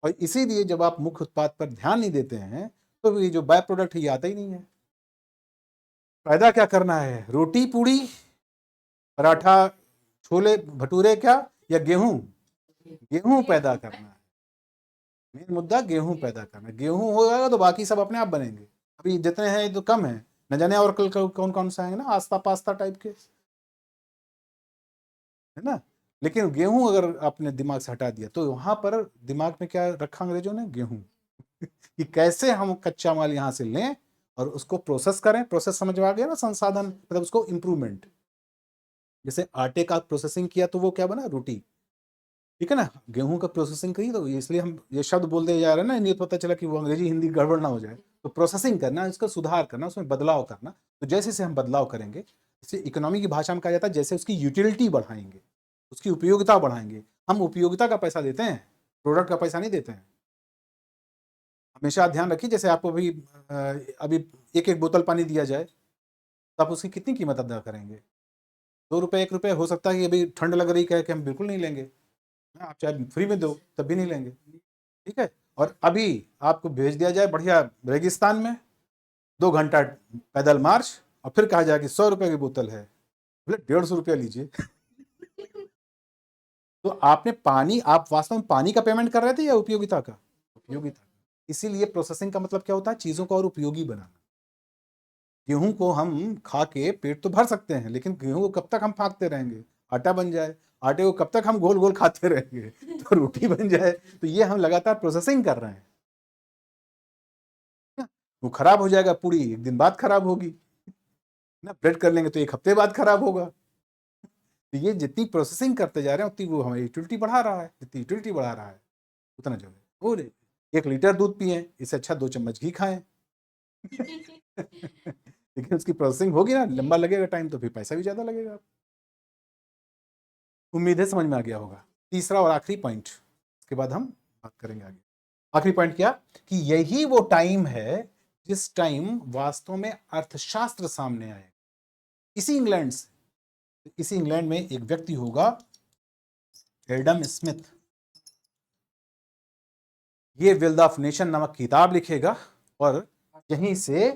और इसीलिए जब आप मुख्य उत्पाद पर ध्यान नहीं देते हैं तो ये जो बाय प्रोडक्ट है ये आता ही नहीं है। पैदा क्या करना है, रोटी पूड़ी पराठा छोले भटूरे, क्या, या गेहूं, गेहूं पैदा करना है। मेन मुद्दा गेहूं पैदा करना है। गेहूं होगा तो बाकी सब अपने आप बनेंगे। अभी जितने हैं ये तो कम है, न जाने और कल कौन कौन सा है ना, आस्ता पास्ता टाइप के, है ना। लेकिन गेहूं अगर आपने दिमाग से हटा दिया तो वहां पर दिमाग में क्या रखा अंग्रेजों ने, गेहूं कि कैसे हम कच्चा माल यहां से लें और उसको प्रोसेस करें। प्रोसेस समझ में आ गया ना, संसाधन मतलब उसको इम्प्रूवमेंट। जैसे आटे का प्रोसेसिंग किया तो वो क्या बना, रोटी, ठीक है ना। गेहूं का प्रोसेसिंग करी तो इसलिए हम ये शब्द बोलते जा रहे हैं ना, नहीं पता चला कि वो अंग्रेजी हिंदी गड़बड़ ना हो जाए। तो प्रोसेसिंग करना, इसका सुधार करना, उसमें बदलाव करना। तो जैसे जैसे हम बदलाव करेंगे, इसे इकोनॉमी की भाषा में कहा जाता है, जैसे उसकी यूटिलिटी बढ़ाएंगे, उसकी उपयोगिता बढ़ाएंगे। हम उपयोगिता का पैसा देते हैं, प्रोडक्ट का पैसा नहीं देते हैं। हमेशा ध्यान रखिए, जैसे आपको अभी एक एक बोतल पानी दिया जाए तो आप उसकी कितनी कीमत अदा करेंगे? 2 रुपये 1 रुपये। हो सकता है कि अभी ठंड लग रही है कि हम बिल्कुल नहीं लेंगे, आप चाहे फ्री में दो तब भी नहीं लेंगे, ठीक है। और अभी आपको भेज दिया जाए बढ़िया रेगिस्तान में, 2 घंटा पैदल मार्च, और फिर कहा जाए कि 100 रुपये की बोतल है, बोले 150 रुपया लीजिए। तो आपने पानी, आप वास्तव में पानी का पेमेंट कर रहे थे या उपयोगिता का? उपयोगिता। इसीलिए प्रोसेसिंग का मतलब क्या होता है, चीजों को और उपयोगी बनाना। गेहूं को हम खा के पेट तो भर सकते हैं, लेकिन गेहूं को कब तक हम फाँकते रहेंगे? आटा बन जाए, आटे को कब तक हम गोल गोल खाते रहेंगे? तो रोटी बन जाए। तो ये हम लगातार प्रोसेसिंग कर रहे हैं ना। वो खराब हो जाएगा, पूरी 1 दिन बाद खराब होगी ना, ब्रेड कर लेंगे तो 1 हफ्ते बाद खराब होगा। तो ये जितनी प्रोसेसिंग करते जा रहे हैं उतनी वो हमारी यूटिलिटी बढ़ा रहा है, जितनी यूटिलिटी बढ़ा रहा है उतना जो है वो 1 लीटर दूध पिए, इससे अच्छा 2 चम्मच घी खाएं। लेकिन उसकी प्रोसेसिंग होगी ना, लंबा लगेगा टाइम, तो फिर पैसा भी ज्यादा लगेगा। उम्मीद है समझ में आ गया होगा। तीसरा और आखिरी पॉइंट, इसके बाद हम बात करेंगे आगे। आखिरी पॉइंट क्या, कि यही वो टाइम है जिस टाइम वास्तव में अर्थशास्त्र सामने आए। इसी इंग्लैंड से, इसी इंग्लैंड में एक व्यक्ति होगा, एडम स्मिथ। ये वेल्थ ऑफ नेशन नामक किताब लिखेगा, और यहीं से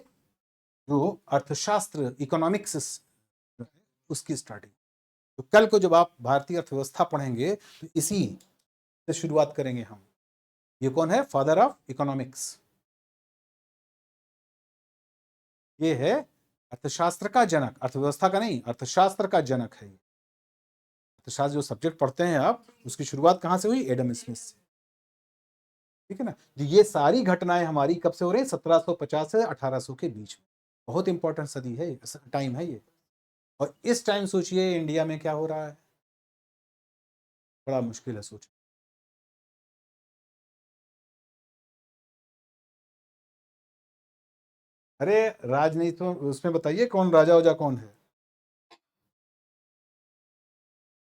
जो अर्थशास्त्र, इकोनॉमिक्स, उसकी स्टार्टिंग। तो कल को जब आप भारतीय अर्थव्यवस्था पढ़ेंगे तो इसी से शुरुआत करेंगे हम। ये कौन है? Father of economics. ये है अर्थशास्त्र का जनक, अर्थव्यवस्था का नहीं, अर्थशास्त्र का जनक है ये। अर्थशास्त्र जो सब्जेक्ट पढ़ते हैं आप, उसकी शुरुआत कहां से हुई? एडम स्मिथ से, ठीक है ना। तो ये सारी घटनाएं हमारी कब से हो रही है? 1750 से 1800 के बीच में। बहुत इंपॉर्टेंट सदी है, टाइम है ये। और इस टाइम सोचिए इंडिया में क्या हो रहा है, बड़ा मुश्किल है सोचना। अरे राजनीति तो उसमें बताइए, कौन राजा वजा कौन है,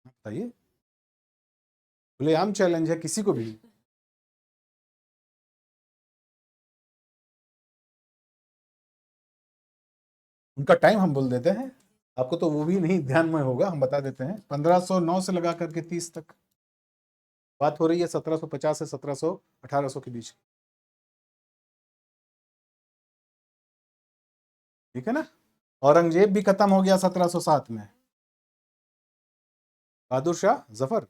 बताइए। खुलेआम चैलेंज है किसी को भी। उनका टाइम हम बोल देते हैं, आपको तो वो भी नहीं ध्यान में होगा, हम बता देते हैं। 1509 से लगा करके 30 तक बात हो रही है, 1750 से 1700 1800 के बीच, ठीक है ना। औरंगजेब भी खत्म हो गया 1707 में। बहादुर शाह जफर,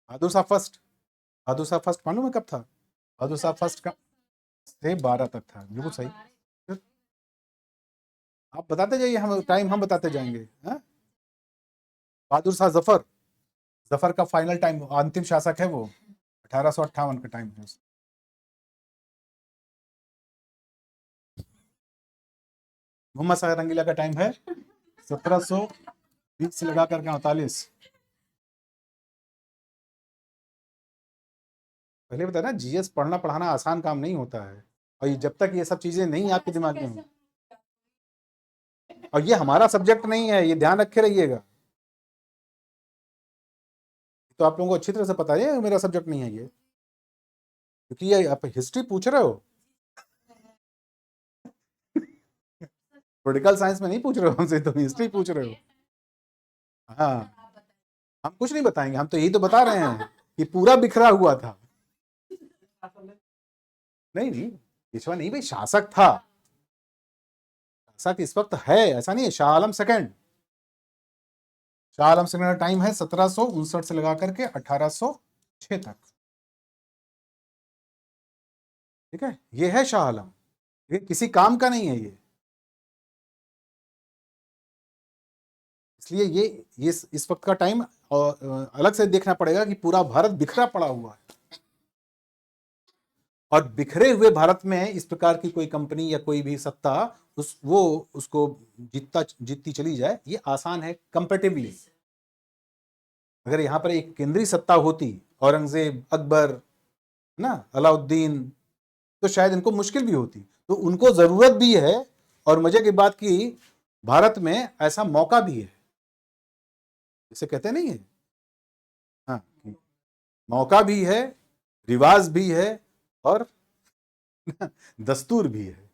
बहादुर शाह फर्स्ट, बहादुर शाह फर्स्ट मालूम है कब था? बहादुर शाह फर्स्ट का से 12 तक था, बिल्कुल सही। आप बताते जाइए, हम टाइम हम बताते जाएंगे। हाँ? बहादुर शाह जफर, जफर का फाइनल टाइम, अंतिम शासक है वो, 1858 का टाइम है। मोहम्मद शाह रंगीला का टाइम है 1720 से लगा करके 48। पहले बताया ना, जीएस पढ़ना पढ़ाना आसान काम नहीं होता है, और ये जब तक ये सब चीजें नहीं आपके दिमाग में हो, और ये हमारा सब्जेक्ट नहीं है, ये ध्यान रखे रहिएगा। तो आप लोगों को अच्छी तरह से पता है मेरा सब्जेक्ट नहीं है ये, क्योंकि ये आप हिस्ट्री पूछ रहे हो, पॉलिटिकल साइंस में नहीं पूछ रहे हो हमसे, तो हिस्ट्री पूछ रहे हो। हाँ, हम कुछ नहीं बताएंगे, हम तो यही तो बता रहे हैं कि पूरा बिखरा हुआ था। नहीं नहीं, पेशवा नहीं भाई, शासक था। शासक इस वक्त है, ऐसा नहीं है। शाह आलम सेकंड, शाह आलम सेकंड का टाइम है 1759 से लगा करके 1806 तक, ठीक है। ये है शाह आलम, ये किसी काम का नहीं है ये। इसलिए ये इस वक्त का टाइम अलग से देखना पड़ेगा कि पूरा भारत बिखरा पड़ा हुआ है, और बिखरे हुए भारत में इस प्रकार की कोई कंपनी या कोई भी सत्ता उसको जीतती चली जाए, ये आसान है कंपैरेटिवली। अगर यहाँ पर एक केंद्रीय सत्ता होती, औरंगजेब, अकबर, ना अलाउद्दीन, तो शायद इनको मुश्किल भी होती। तो उनको जरूरत भी है, और मजे की बात की भारत में ऐसा मौका भी है, इसे कहते नहीं है, हाँ, मौका भी है, रिवाज भी है, और दस्तूर भी है,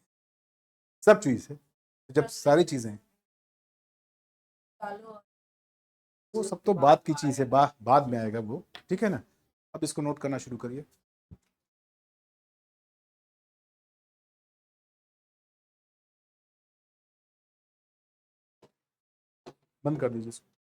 सब चीज है। जब सारी चीजें, वो सब तो बात की चीज है, बाद में आएगा वो, ठीक है ना। अब इसको नोट करना शुरू करिए, बंद कर दीजिए इसको।